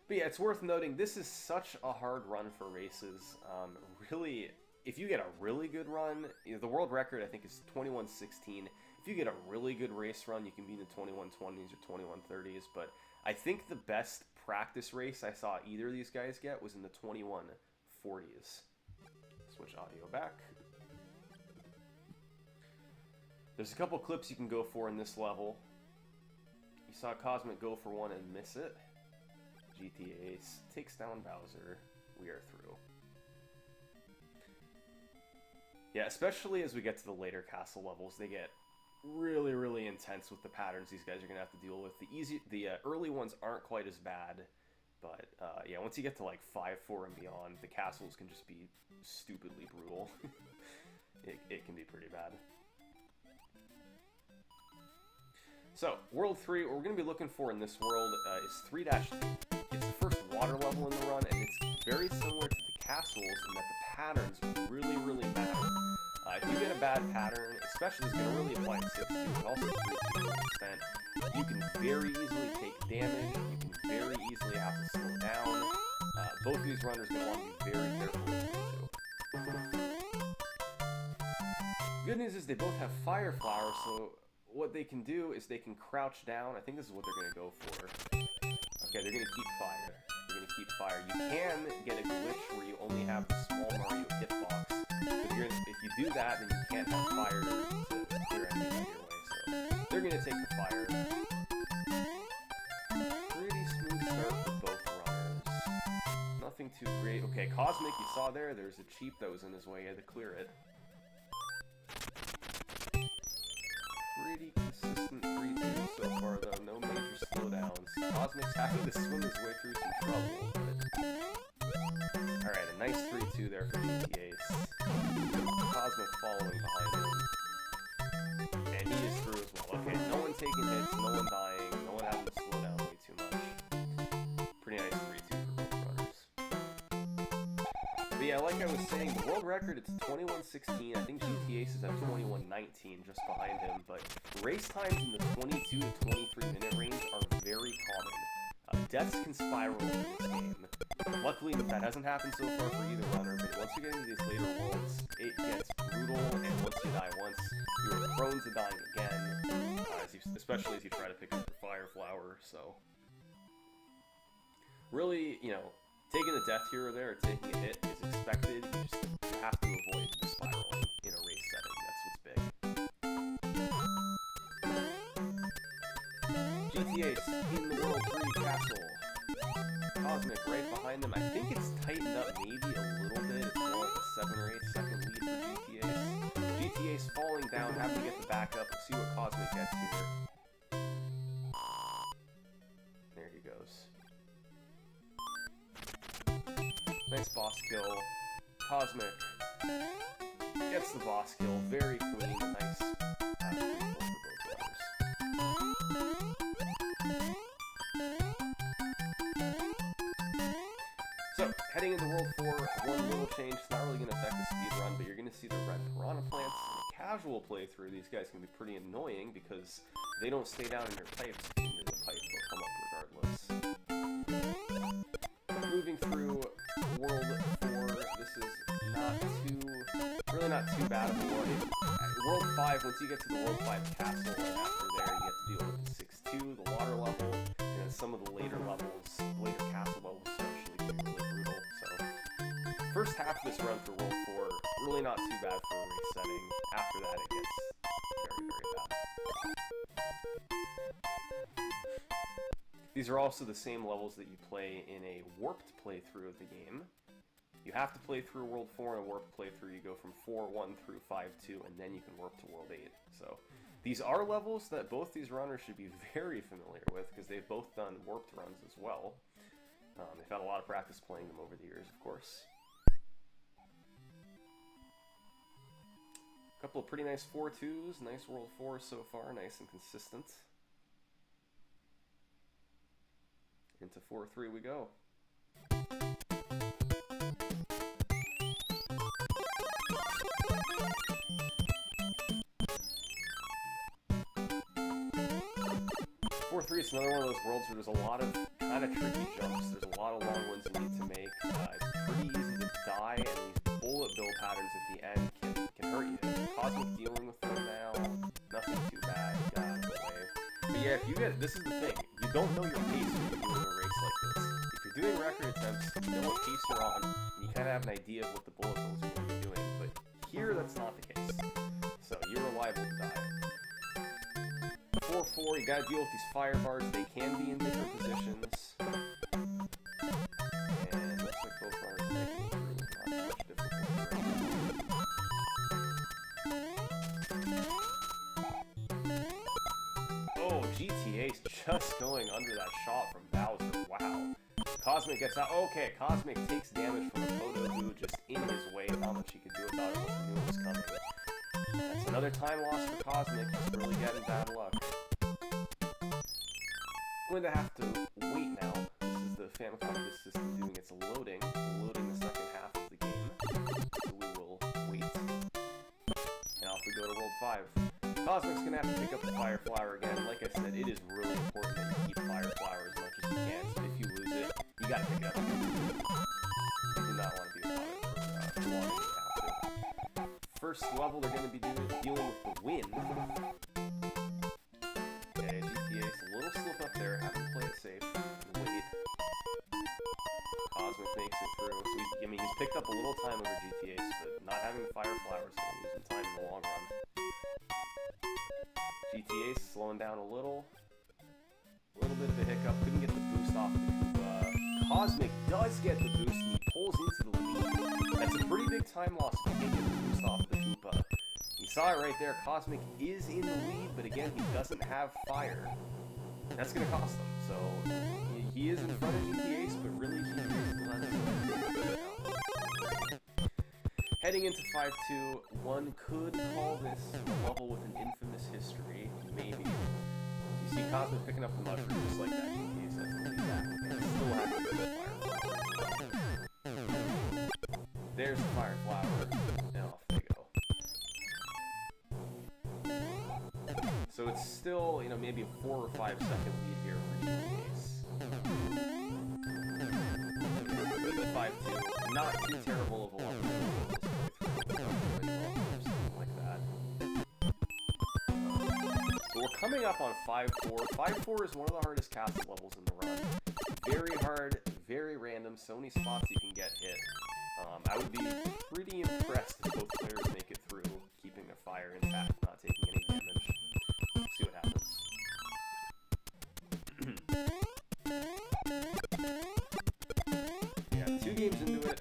C: But yeah, it's worth noting, this is such a hard run for races. Really, if you get a really good run, you know, the world record I think is 21:16. If you get a really good race run, you can be in the 21:20s or 21:30s. But I think the best practice race I saw either of these guys get was in the 21:40s. Switch audio back. There's a couple clips you can go for in this level. You saw Cosmic go for one and miss it. GTAce takes down Bowser. We are through. Yeah, especially as we get to the later castle levels, they get really, really intense with the patterns these guys are going to have to deal with. The early ones aren't quite as bad, but yeah, once you get to like 5-4 and beyond, the castles can just be stupidly brutal. It can be pretty bad. So, World 3, what we're going to be looking for in this world is 3-2. It's the first water level in the run, and it's very similar to the castles in that the patterns really, really matter. If you get a bad pattern, especially it's going to really apply to 6 but also 3 to an extent, you can very easily take damage, you can very easily have to slow down. Both of these runners are going to want to be very careful with 3-2. Good news is they both have Fire Flower, so what they can do is they can crouch down. I think this is what they're going to go for. Okay, they're going to keep fire. They're going to keep fire. You can get a glitch where you only have the small Mario hitbox. If you do that, then you can't have fire to clear enemies out of your way. So they're going to take the fire. Pretty smooth start for both runners. Nothing too great. Okay, Cosmic, you saw there's a cheap that was in his way. He had to clear it. Pretty consistent 3-2 so far, though. No major slowdowns. Cosmic's having to swim his way through some trouble. But... Alright, a nice 3-2 there for GTAce. Cosmic following behind him. And he is through as well. Okay, no one taking hits, no one dying, no one having to slow down way too much. Pretty nice 3-2 for both runners. But yeah, like I was saying, the world record, it's 21:16. I think GTAce is at 21:19, just behind him. But race times in the 22 to 23 minute range are very common. Deaths can spiral in this game. Luckily, that hasn't happened so far for either runner, but once you get into these later worlds, it gets brutal, and once you die once, you're prone to dying again, especially as you try to pick up your Fire Flower, so... Really, you know, taking a death here or there, or taking a hit is expected. You have to avoid the spiraling in a race setting. That's what's big. GTAce in the World 3 Castle. Cosmic right behind them. I think it's tightened up maybe a little bit. It's more like a 7 or 8 second lead for GTAce. GTAce falling down, having to get the back up. We'll see what Cosmic gets here. There he goes. Nice boss kill. Cosmic gets the boss kill. Very clean. Nice pass for both runners. So, heading into World 4, one little change. It's not really going to affect the speed run, but you're going to see the red piranha plants. In a casual playthrough, these guys can be pretty annoying because they don't stay down in your pipes. If you near the pipe, they'll come up regardless. 5, once you get to the World 5 castle, and after there you have to deal with the 6-2, the water level, and then some of the later levels, later castle levels actually can be really brutal. So, first half of this run for World 4, really not too bad for a race setting. After that it gets very, very bad. These are also the same levels that you play in a warped playthrough of the game. You have to play through World 4 in a warped playthrough. You go from 4-1 through 5-2, and then you can warp to World 8. So these are levels that both these runners should be very familiar with, because they've both done warped runs as well. They've had a lot of practice playing them over the years, of course. A couple of pretty nice 4-2s, nice World 4s so far, nice and consistent. Into 4-3 we go. It's another one of those worlds where there's a lot of kind of tricky jumps. There's a lot of long ones you need to make. It's pretty easy to die, and these bullet bill patterns at the end can hurt you. Cosmic dealing with them now, nothing too bad, got out of the way. But yeah, if you get, this is the thing, you don't know your pace when you're doing a race like this. If you're doing record attempts, you know what pace you're on, and you kind of have an idea of what the bullet bills are going to be doing. But here, that's not the case. So you're liable to die. 4-4, you gotta deal with these fire bars. They can be in different positions. And looks like both runners are making it through. Not much difficulty right now. Oh, GTA's just going under that shot from Bowser. Wow. Cosmic gets out. Okay, Cosmic takes damage from a Kodo who just in his way. Not much he could do about it once he knew it was coming. That's another time loss for Cosmic. He's really getting bad luck. Going to have to wait now. This is the Famicom system doing its loading. Loading the second half of the game. So we will wait. And off we go to World 5. Cosmic's going to have to pick up the Fire Flower again. Like I said, it is really important that you keep Fire Flower as much as you can. So if you lose it, you got to pick it up again. You do not want to be without it for long as you have to. First level they're going to be dealing with the wind. A little slip up there, have to play it safe. Wait. Cosmic makes it through. So he's picked up a little time over GTA's, but not having the Fire Flowers is going to lose him time in the long run. GTA's slowing down a little. A little bit of a hiccup. Couldn't get the boost off the Koopa. Cosmic does get the boost, and he pulls into the lead. That's a pretty big time loss if you can't get the boost off the Koopa. You saw it right there. Cosmic is in the lead, but again, he doesn't have fire. That's going to cost them. So he is in front of GTA's, but really GTA's less. Heading into 5-2, one could call this a level with an infamous history. Maybe. You see Cosmic picking up the mushroom just like that. GTA's has to lead back. And still have to go Fire Flower. There's the Fire Flower. And off they go. So it's still, maybe a 4 or 5 second lead here for GTA's. 5-2. Not too terrible of a long like that. So we're coming up on 5-4. 5-4 is one of the hardest castle levels in the run. Very hard, very random, so many spots you can get hit. I would be pretty impressed if both players make it through, keeping their fire intact, not taking any damage. We'll see what happens. Yeah, 2 games into it.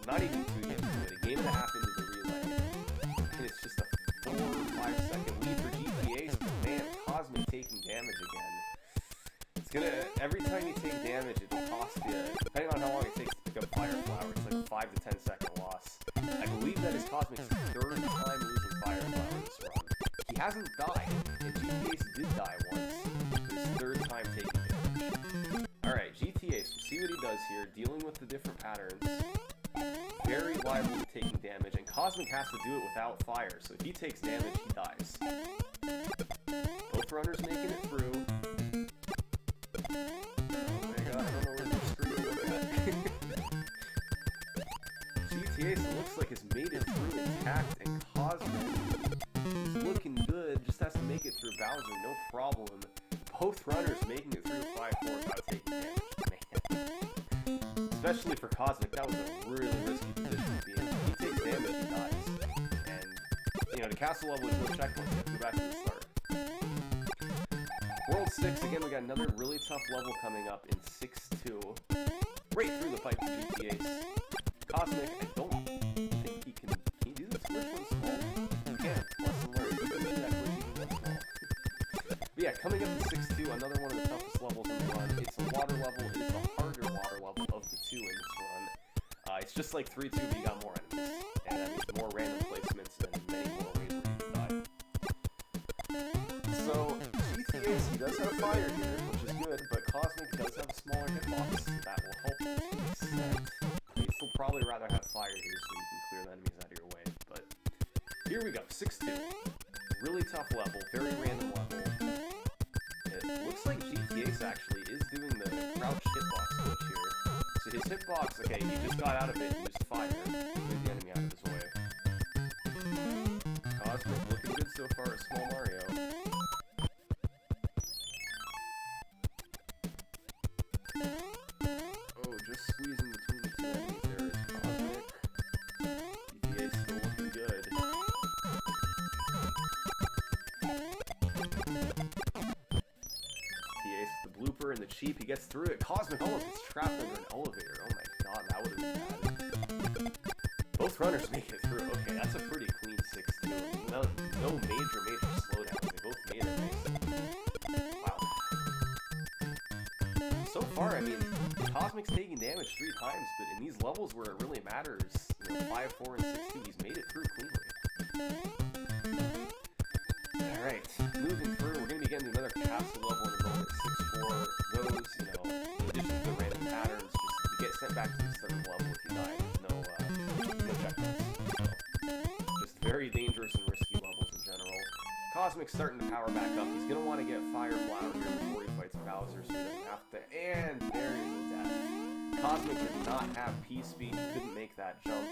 C: Not even 2 games into it. A game and a half into the relay. And it's just a 4 or 5 second lead for GTA's. But man, Cosmic taking damage again. It's gonna, every time you take damage, it'll cost you, depending on how long it takes to pick up Fire Flower, it's like a 5 to 10 second loss. I believe that is Cosmic's 3rd time losing Fire Flower this run. He hasn't died, and GTA's did die once. His 3rd time taking damage. Alright, GTA's, we'll see what he does here, dealing with the different patterns. Very liable to taking damage, and Cosmic has to do it without fire, so if he takes damage, he dies. Both runners making it through. Oh my god, I don't know where they're screwing with that. GTA's looks like has made it through intact, and Cosmic Bowser, no problem. Both runners making it through 5-4 without taking damage. Man. Especially for Cosmic, that was a really risky position to be in. If he takes damage, he dies. And, you know, the castle level is no checkpoint. You have to go back to the start. World 6, again, we got another really tough level coming up in 6-2. Right through the pipe of GTA's. Cosmic, I don't think he can... Can you do this glitch one small? You can. Lesson learned. You can do that glitch even one small. But yeah, coming up in 6-2, another one of the toughest levels in the run. It's a water level. It is the harder water level of the two in this run. It's just like 3-2, but you got more enemies. And that means more random placements and many more ways where you can die. So, GTA's, he does have fire here, which is good, but Cosmic does have a smaller hitbox. That will help to an extent. You'd still probably rather have fire here so you can clear the enemies out of your way. But here we go, 6-2. Really tough level, very random level. It looks like GTA's actually is doing the crouch hitbox glitch here. So his hitbox, okay, he just got out of it and used fire to move the enemy out of his way. Cosmic looking good so far at Small Mario. Oh, just squeezing between the two enemies there is Cosmic. GTA's still looking good. GTA's the blooper and the cheap, he gets through it. Cosmic almost gets trapped under an elevator. Oh my god, that would have been bad. Both runners make it through. Okay, that's a pretty clean 6-2. No major slowdowns. They both made it nice. Wow. So far, I mean, Cosmic's taking damage 3 times, but in these levels where it really matters, you know, 5-4 and 6-2, he's made it through cleanly. Alright, moving through, we're going to be getting to another castle level in a moment, 6-4. Those, you know, in addition to the random patterns, just you get sent back to the start of the level if you die. There's no checkpoints. So, just very dangerous and risky levels in general. Cosmic's starting to power back up. He's going to want to get Fire Flower here before he fights Bowser, so he doesn't have to. And there is the death. Cosmic did not have P-Speed. He couldn't make that jump.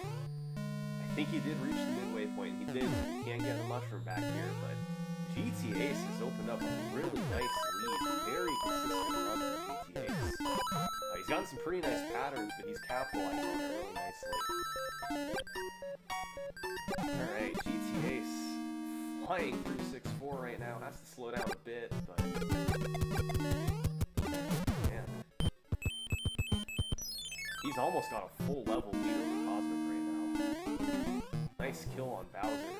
C: I think he did reach the midway point. He did. He can't get the mushroom back here, but GTA's has opened up a really nice lead. Very consistent run for GTA's. He's gotten some pretty nice patterns, but he's capitalized on it really nicely. Alright, GTA's flying through 6-4 right now. Has to slow down a bit, but... man. He's almost got a full level lead over Cosmic right now. Nice kill on Bowser.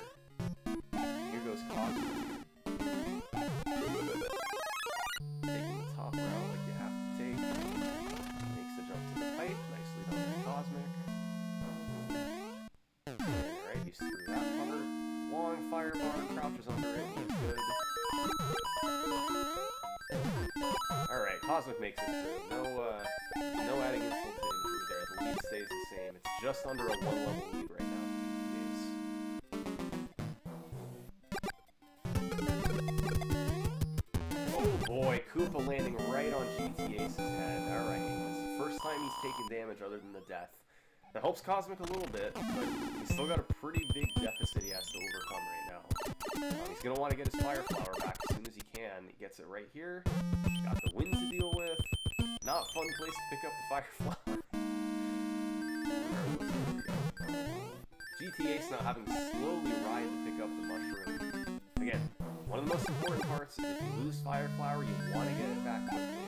C: Here goes Cosmic. Taking the top route like you have to take. Makes the jump to the pipe. Nicely done by Cosmic. Alright, he's through that cover. Long fire bar, crouches under it, he's good. Alright, Cosmic makes it through. No adding insult to injury there. The lead stays the same. It's just under a 1-level lead right now. Boy, Koopa landing right on GTA's head. Alright, that's the first time he's taken damage other than the death. That helps Cosmic a little bit, but he's still got a pretty big deficit he has to overcome right now. He's going to want to get his Fire Flower back as soon as he can. He gets it right here. Got the wind to deal with. Not a fun place to pick up the Fire Flower. GTA's now having to slowly ride to pick up the mushroom. Again, one of the most important parts is if you lose Fire Flower, you want to get it back quickly.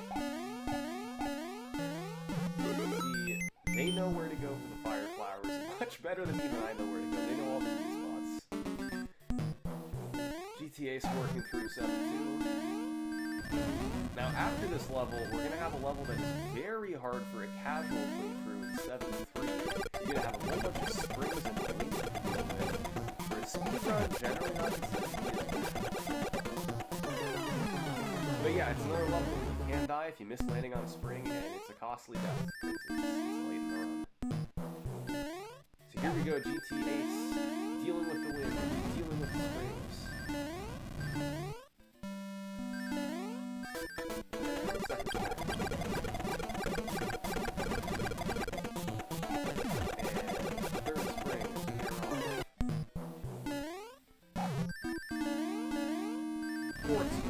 C: See, they know where to go for the Fire Flowers much better than even I know where to go. They know all the key spots. GTA's working through 7-2. Now, after this level, we're going to have a level that is very hard for a casual playthrough in 7-3. You're going to have a whole bunch of springs and things that you deal with. For a speedrun, generally not but yeah, it's another level where you can die if you miss landing on a spring, and it's a costly death, because it's late in the run. So here we go, GT8, dealing with the wind, dealing with the springs. And third spring, 4-2.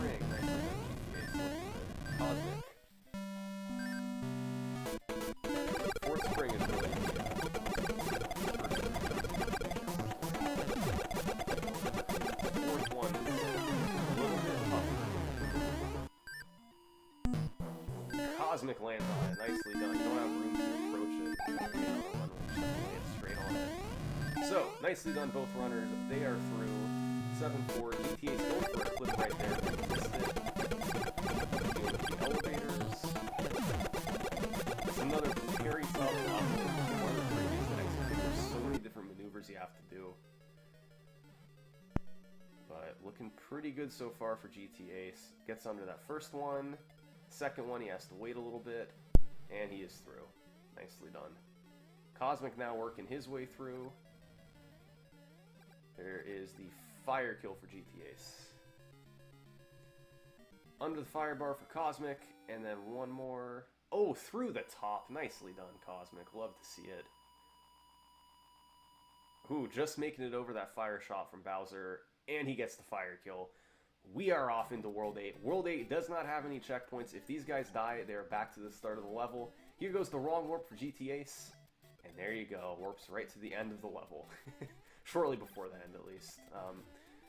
C: Cosmic lands on it. Nicely done. You don't have room to approach it. You have to get on the run, which lands straight on it. So, nicely done, both runners. They are through. 7-4. GTA's going for a clip right there. Missed it. Deal with the elevators. It's another very tough level. One of the previous minutes. I think there's so many different maneuvers you have to do. But looking pretty good so far for GTA. Gets under that first one. Second one, he has to wait a little bit. And he is through. Nicely done. Cosmic now working his way through. There is the fire kill for GTA's. Under the fire bar for Cosmic, and then one more. Oh, through the top. Nicely done, Cosmic. Love to see it. Ooh, just making it over that fire shot from Bowser, and he gets the fire kill. We are off into World 8. World 8 does not have any checkpoints. If these guys die, they're back to the start of the level. Here goes the wrong warp for GTA's, and there you go. Warps right to the end of the level. Shortly before the end, at least.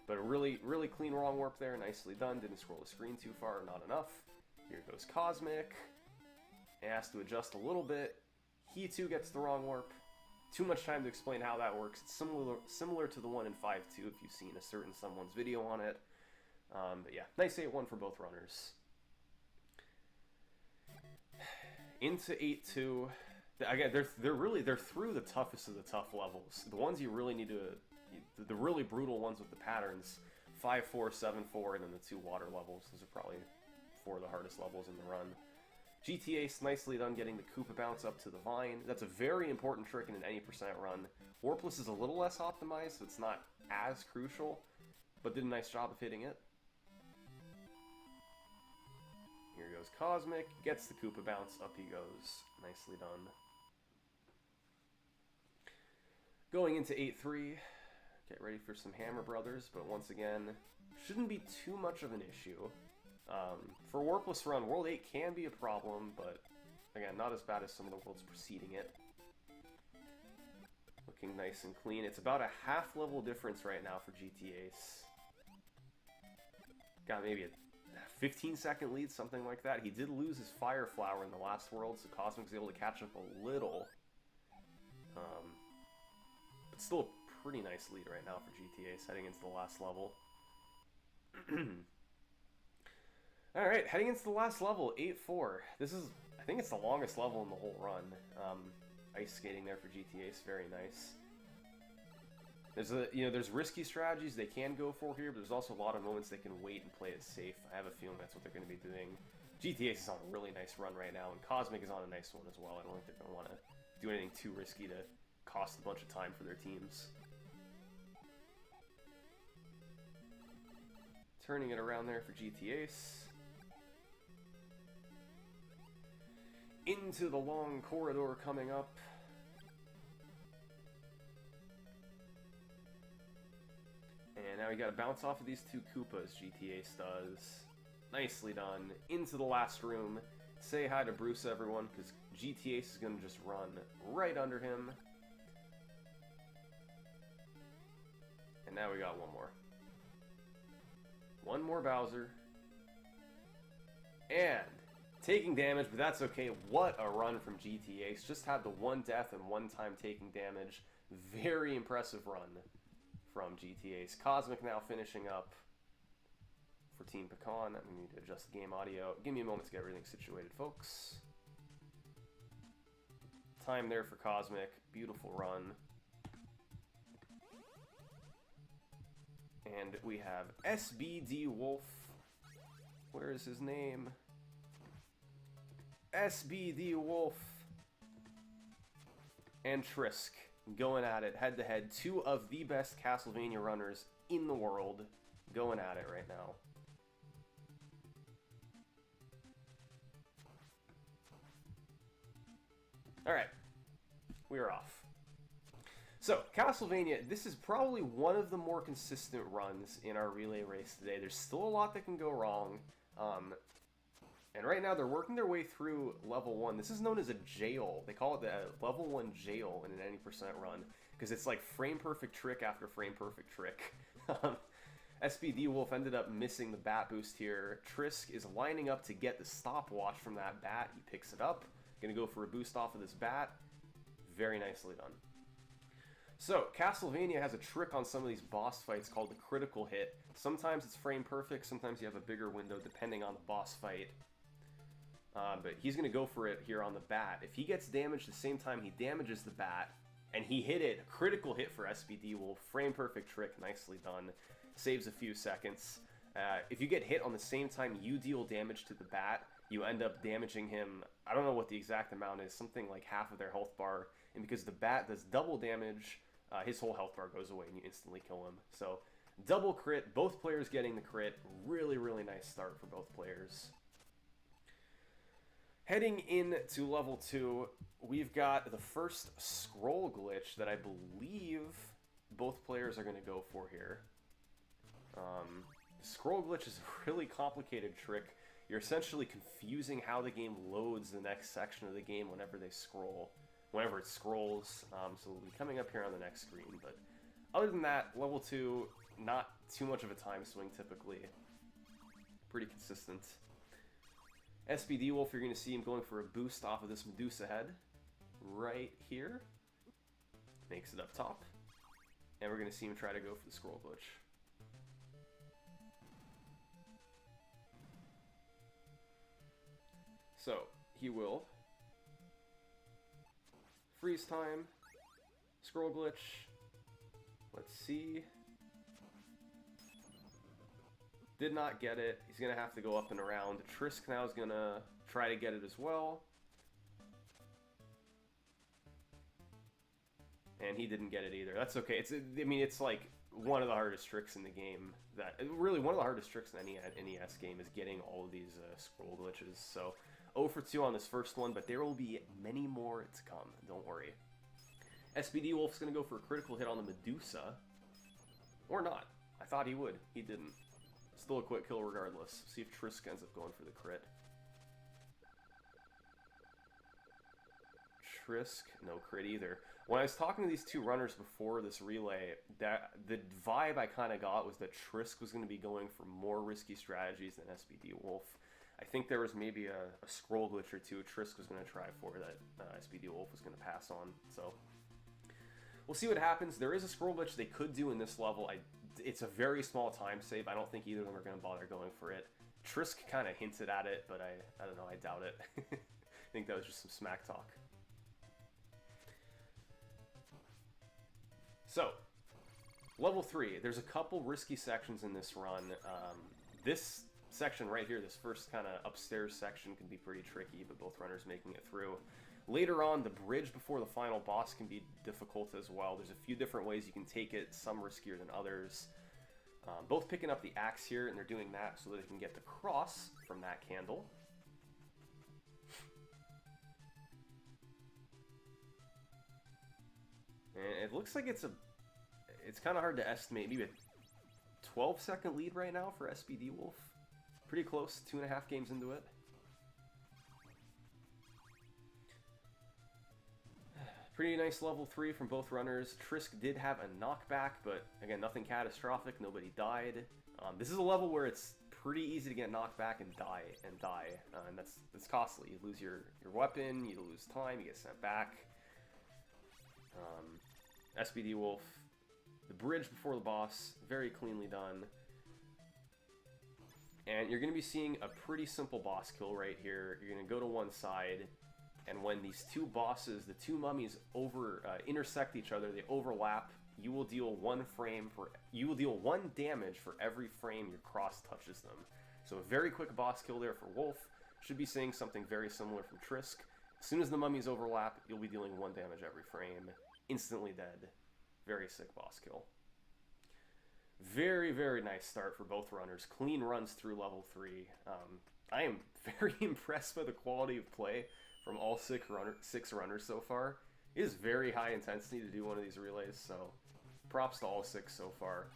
C: But a really, really clean wrong warp there. Nicely done. Didn't scroll the screen too far, not enough. Here goes Cosmic. He has to adjust a little bit. He, too, gets the wrong warp. Too much time to explain how that works. It's similar to the one in 5.2 if you've seen a certain someone's video on it. But yeah, nice 8-1 for both runners. Into 8-2. Again, they're through the toughest of the tough levels. The ones you really need to, the really brutal ones with the patterns, 5-4, 7-4, and then the 2 water levels. Those are probably 4 of the hardest levels in the run. GTA's nicely done getting the Koopa bounce up to the vine. That's a very important trick in an any percent run. Warpless is a little less optimized, so it's not as crucial, but did a nice job of hitting it. Here goes Cosmic, gets the Koopa bounce, up he goes. Nicely done. Going into 8-3, get ready for some Hammer Brothers, but once again, shouldn't be too much of an issue. For a warpless run, World 8 can be a problem, but again, not as bad as some of the worlds preceding it. Looking nice and clean. It's about a half level difference right now for GTA's. Got maybe a 15-second lead, something like that. He did lose his Fire Flower in the last world, so Cosmic's able to catch up a little. But still a pretty nice lead right now for GTA, heading into the last level. Alright, heading into the last level, 8-4. This is, I think it's the longest level in the whole run. Ice skating there for GTA is very nice. There's risky strategies they can go for here, but there's also a lot of moments they can wait and play it safe. I have a feeling that's what they're going to be doing. GTA is on a really nice run right now, and Cosmic is on a nice one as well. I don't think they're going to want to do anything too risky to cost a bunch of time for their teams. Turning it around there for GTA's. Into the long corridor coming up. And now we gotta bounce off of these 2 Koopas, GTA does. Nicely done. Into the last room. Say hi to Bruce, everyone, because GTA is gonna just run right under him. And now we got one more. One more Bowser. And taking damage, but that's okay. What a run from GTA. Just had the 1 death and 1 time taking damage. Very impressive run from GTA's. Cosmic now finishing up for Team Pecan. We need to adjust the game audio. Give me a moment to get everything situated, folks. Time there for Cosmic. Beautiful run. And we have SBD Wolf. Where is his name? SBD Wolf and Trisk going at it head to head. 2 of the best Castlevania runners in the world going at it right now. Alright, we are off. So, Castlevania, this is probably one of the more consistent runs in our relay race today. There's still a lot that can go wrong. And right now, they're working their way through level 1. This is known as a jail. They call it the level 1 jail in an 90% run, because it's like frame-perfect trick after frame-perfect trick. SPD Wolf ended up missing the bat boost here. Trisk is lining up to get the stopwatch from that bat. He picks it up. Gonna go for a boost off of this bat. Very nicely done. So, Castlevania has a trick on some of these boss fights called the critical hit. Sometimes it's frame perfect, sometimes you have a bigger window depending on the boss fight. But he's going to go for it here on the bat. If he gets damaged the same time he damages the bat, and he hit it, a critical hit for SPD Wolf, frame perfect trick, nicely done. Saves a few seconds. If you get hit on the same time you deal damage to the bat, you end up damaging him, I don't know what the exact amount is, something like half of their health bar. And because the bat does double damage, his whole health bar goes away and you instantly kill him. So, double crit, both players getting the crit. Really, really nice start for both players. Heading into level 2, we've got the first scroll glitch that I believe both players are going to go for here. Scroll glitch is a really complicated trick. You're essentially confusing how the game loads the next section of the game whenever they scroll. Whenever it scrolls, so it'll be coming up here on the next screen. But other than that, level 2, not too much of a time swing typically. Pretty consistent. SPD Wolf, you're going to see him going for a boost off of this Medusa head. Right here. Makes it up top. And we're going to see him try to go for the scroll glitch. So, he will freeze time, scroll glitch, let's see. Did not get it. He's going to have to go up and around. Trisk now is going to try to get it as well. And he didn't get it either. That's okay. I mean, it's like one of the hardest tricks in the game. Really, one of the hardest tricks in any NES game is getting all of these scroll glitches. So, 0 for 2 on this first one, but there will be many more to come. Don't worry. SPD Wolf's going to go for a critical hit on the Medusa. Or not. I thought he would. He didn't. Still a quick kill regardless. See if Trisk ends up going for the crit. Trisk, no crit either. When I was talking to these two runners before this relay, the vibe I kind of got was that Trisk was going to be going for more risky strategies than SPD Wolf. I think there was maybe a scroll glitch or two Trisk was going to try for that SPD Wolf was going to pass on. So we'll see what happens. There is a scroll glitch they could do in this level. It's a very small time save. I don't think either of them are going to bother going for it. Trisk kind of hinted at it, but I don't know. I doubt it. I think that was just some smack talk. So, level 3. There's a couple risky sections in this run. This section right here, this first kind of upstairs section, can be pretty tricky, but both runners making it through. Later on, the bridge before the final boss can be difficult as well. There's a few different ways you can take it, some riskier than others. Both picking up the axe here, and they're doing that so that they can get the cross from that candle. And it looks like it's kind of hard to estimate. Maybe a 12-second lead right now for SPD Wolf. Pretty close, 2.5 games into it. Pretty nice level 3 from both runners. Trisk did have a knockback, but again, nothing catastrophic. Nobody died. This is a level where it's pretty easy to get knocked back and die, and that's costly. You lose your weapon, you lose time, you get sent back. SPD Wolf, the bridge before the boss, very cleanly done. And you're going to be seeing a pretty simple boss kill right here. You're going to go to one side, and when these two bosses, the two mummies, intersect each other, they overlap. You will deal one damage for every frame your cross touches them. So a very quick boss kill there for Wolf. Should be seeing something very similar from Trisk. As soon as the mummies overlap, you'll be dealing 1 damage every frame. Instantly dead. Very sick boss kill. Very, very nice start for both runners. Clean runs through level 3. I am very impressed by the quality of play from all 6 runners so far. It is very high intensity to do one of these relays, so props to all 6 so far.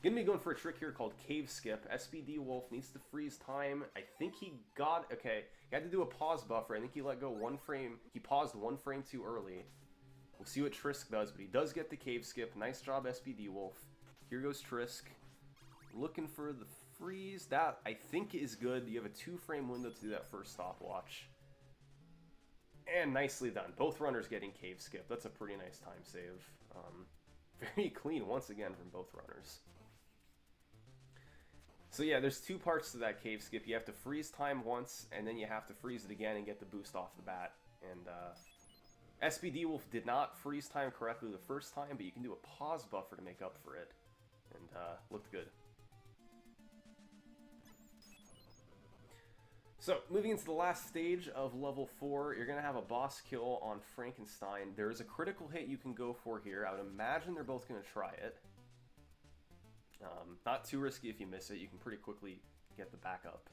C: Gonna be going for a trick here called Cave Skip. SPD Wolf needs to freeze time. I think he got... Okay, he had to do a pause buffer. I think he let go 1 frame. He paused 1 frame too early. We'll see what Trisk does, but he does get the Cave Skip. Nice job, SPD Wolf. Here goes Trisk. Looking for the freeze. That, I think, is good. You have a 2-frame window to do that first stopwatch. And nicely done. Both runners getting cave skip. That's a pretty nice time save. Very clean once again from both runners. So yeah, there's 2 parts to that cave skip. You have to freeze time once, and then you have to freeze it again and get the boost off the bat. And SBD Wolf did not freeze time correctly the first time, but you can do a pause buffer to make up for it. And looked good. So, moving into the last stage of level 4, you're going to have a boss kill on Frankenstein. There is a critical hit you can go for here. I would imagine they're both going to try it. Not too risky if you miss it. You can pretty quickly get the backup.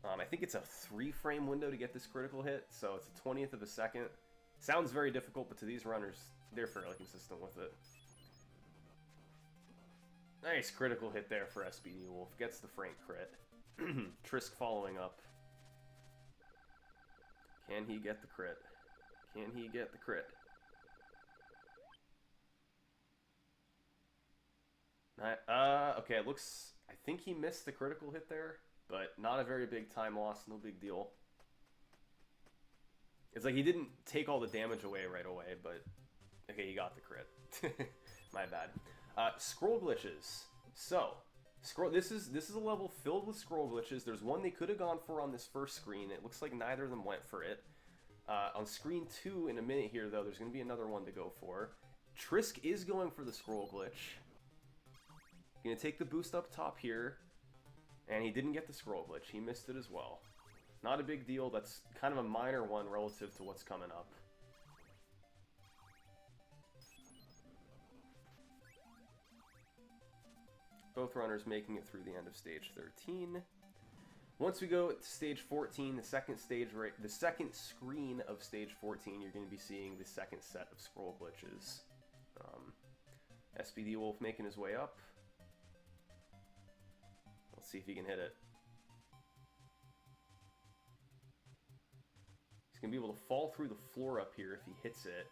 C: I think it's a 3-frame window to get this critical hit, so it's a 20th of a second. Sounds very difficult, but to these runners, they're fairly consistent with it. Nice critical hit there for SBD Wolf. Gets the Frank crit. Trisk following up. Can he get the crit? Can he get the crit? Okay, it looks... I think he missed the critical hit there, but not a very big time loss, no big deal. It's like he didn't take all the damage away right away, but... Okay, he got the crit. My bad. Scroll glitches. So... This is a level filled with scroll glitches. There's one they could have gone for on this first screen. It looks like neither of them went for it. On screen 2 in a minute here, though, there's going to be another one to go for. Trisk is going for the scroll glitch. Going to take the boost up top here. And he didn't get the scroll glitch. He missed it as well. Not a big deal. That's kind of a minor one relative to what's coming up. Both runners making it through the end of stage 13. Once we go to stage 14, the second screen of stage 14, you're going to be seeing the second set of scroll glitches. SBD Wolf making his way up. Let's see if he can hit it. He's going to be able to fall through the floor up here if he hits it.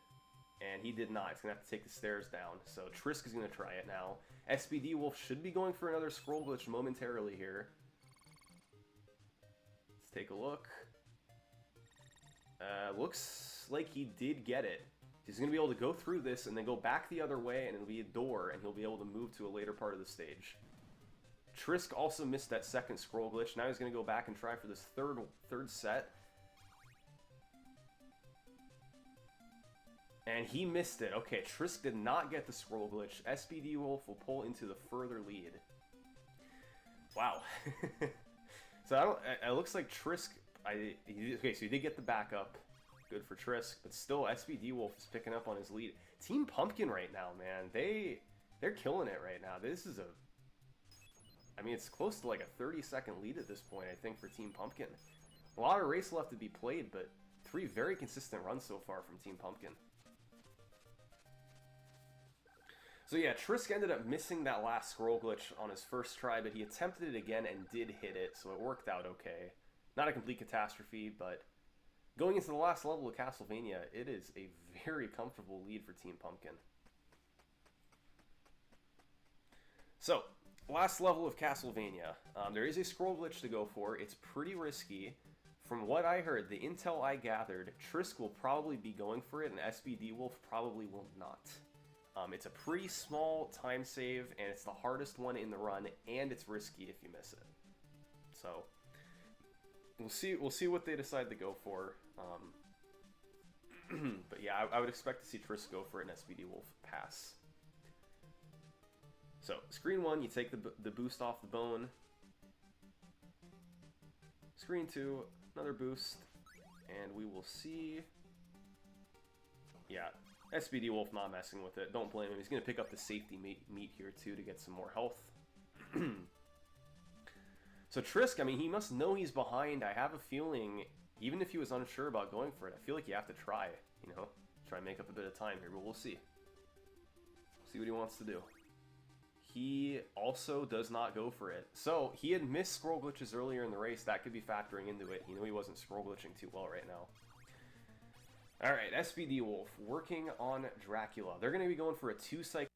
C: And he did not. He's going to have to take the stairs down. So Trisk is going to try it now. SBD Wolf should be going for another scroll glitch momentarily here. Let's take a look. Looks like he did get it. He's going to be able to go through this and then go back the other way, and it'll be a door, and he'll be able to move to a later part of the stage. Trisk also missed that second scroll glitch. Now he's going to go back and try for this third set. And he missed it. Okay, Trisk did not get the scroll glitch. SBD Wolf will pull into the further lead. Wow. So it looks like Trisk... okay, so he did get the backup. Good for Trisk. But still, SBD Wolf is picking up on his lead. Team Pumpkin right now, man. They're killing it right now. This is a... I mean, it's close to like a 30-second lead at this point, I think, for Team Pumpkin. A lot of race left to be played, but 3 very consistent runs so far from Team Pumpkin. So yeah, Trisk ended up missing that last scroll glitch on his first try, but he attempted it again and did hit it, so it worked out okay. Not a complete catastrophe, but going into the last level of Castlevania, it is a very comfortable lead for Team Pumpkin. So, last level of Castlevania. There is a scroll glitch to go for. It's pretty risky. From what I heard, the intel I gathered, Trisk will probably be going for it, and SBD Wolf probably will not. It's a pretty small time save, and it's the hardest one in the run, and it's risky if you miss it. So, we'll see what they decide to go for. But yeah, I would expect to see Trisk go for an SBD Wolf pass. So, screen 1, you take the boost off the bone. Screen 2, another boost, and we will see... Yeah, SBD Wolf not messing with it. Don't blame him. He's going to pick up the safety meat here, too, to get some more health. So Trisk, I mean, he must know he's behind. I have a feeling, even if he was unsure about going for it, I feel like you have to try, you know? Try and make up a bit of time here, but we'll see. See what he wants to do. He also does not go for it. So, he had missed scroll glitches earlier in the race. That could be factoring into it. You know he wasn't scroll glitching too well right now. Alright, SBD Wolf, working on Dracula. They're going to be going for a 2-cycle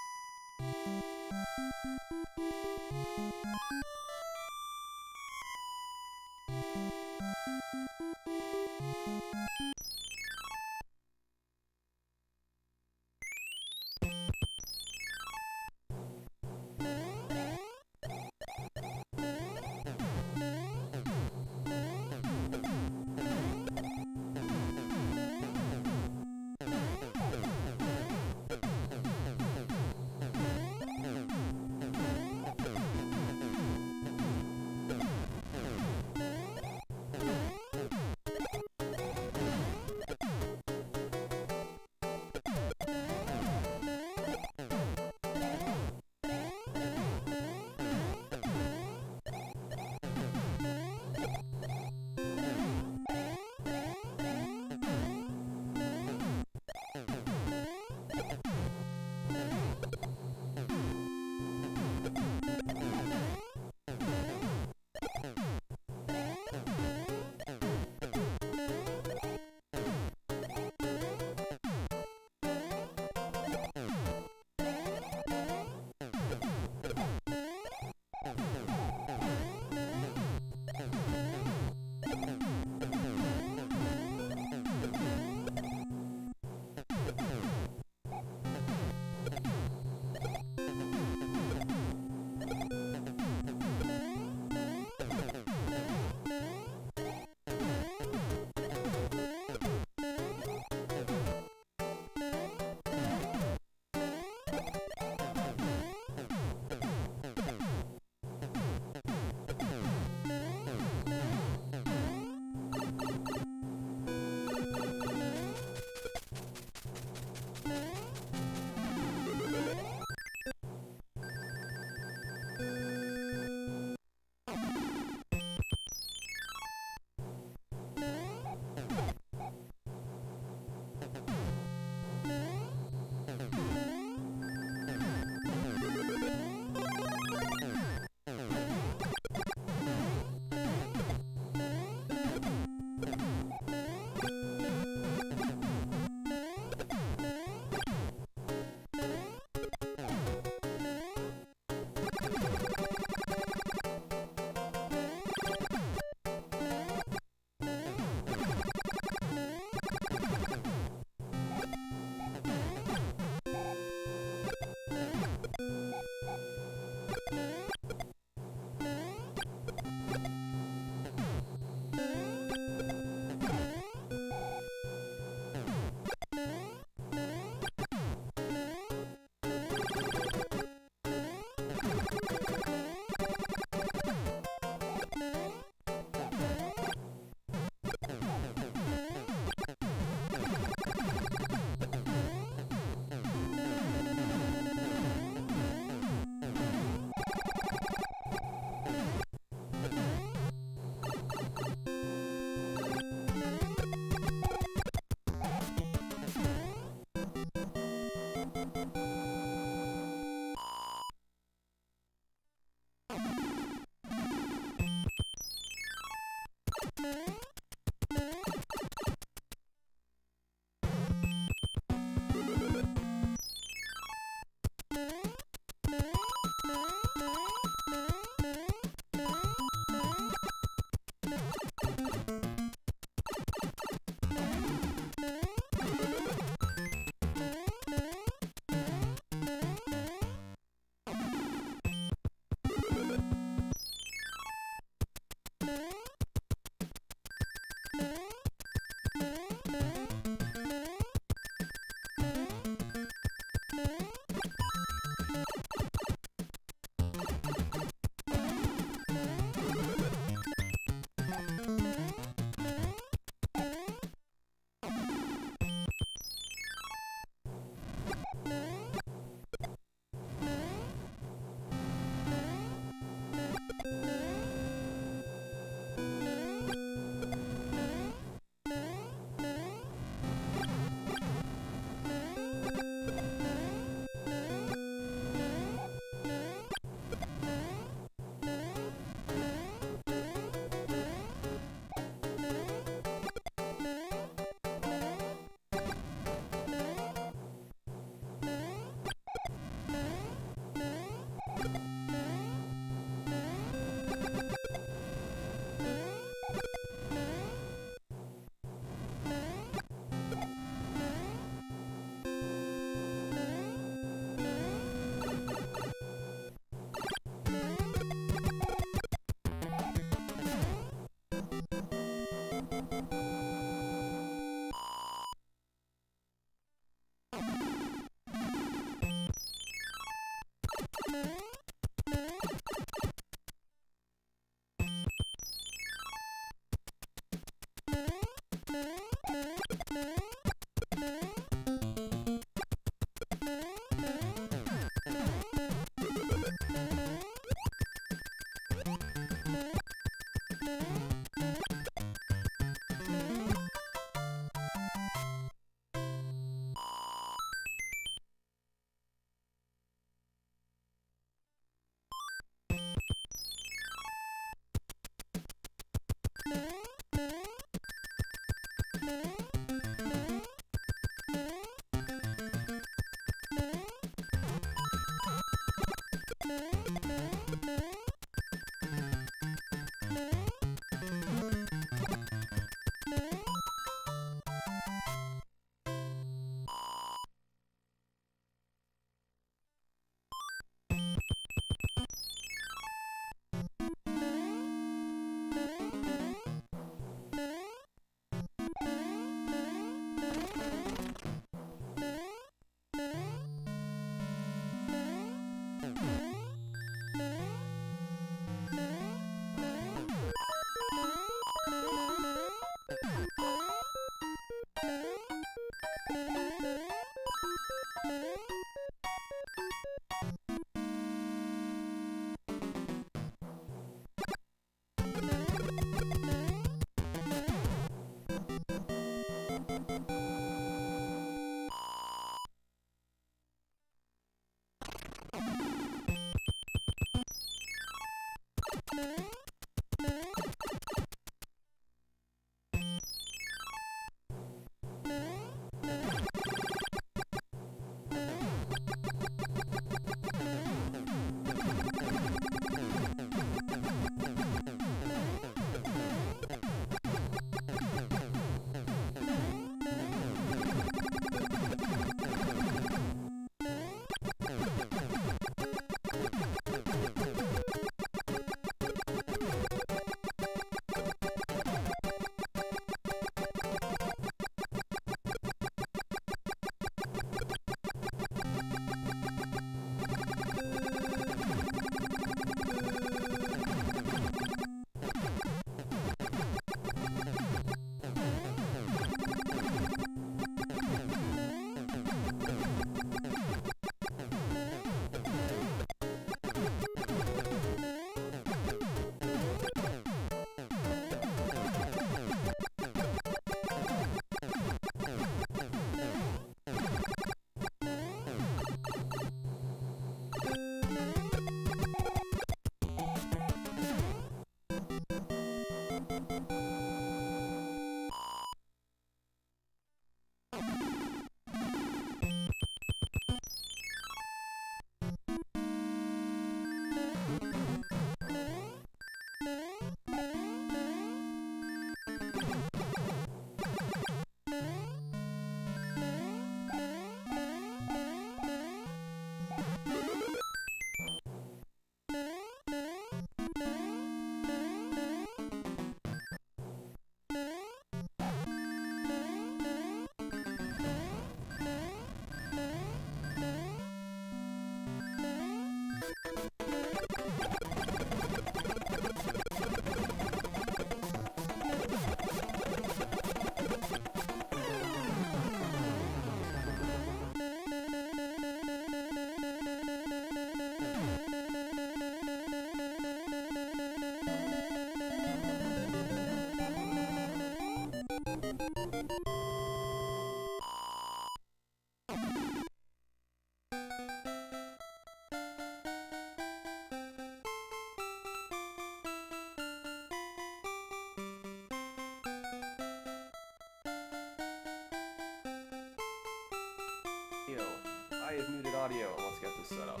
C: I have muted audio. Let's get this set up.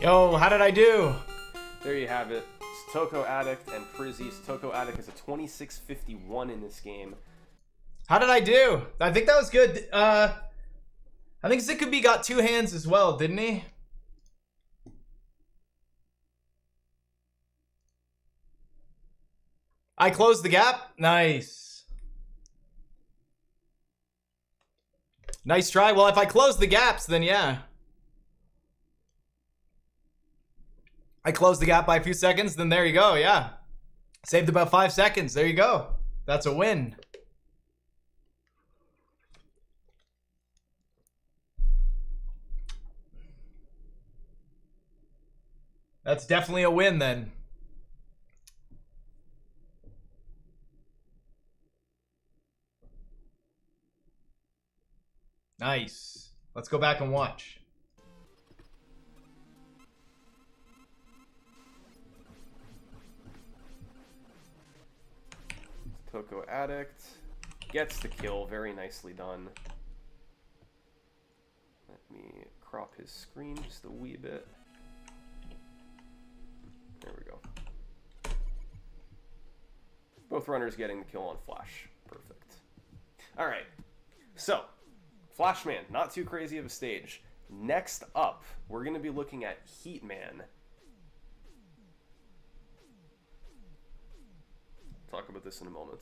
A: Yo, how did I do?
C: There you have it. Toko Addict and Prizzy. Toko Addict is a 2651 in this game.
A: How did I do? I think that was good. I think Zikubi got 2 hands as well, didn't he? I closed the gap. Nice. Nice try. Well, if I close the gaps, then yeah. I closed the gap by a few seconds, then there you go, yeah. Saved about 5 seconds. There you go. That's a win. That's definitely a win then. Nice. Let's go back and watch.
C: Toko Addict gets the kill. Very nicely done. Let me crop his screen just a wee bit. There we go. Both runners getting the kill on Flash. Perfect. All right. So, Flashman, not too crazy of a stage. Next up, we're going to be looking at Heatman. Talk about this in a moment.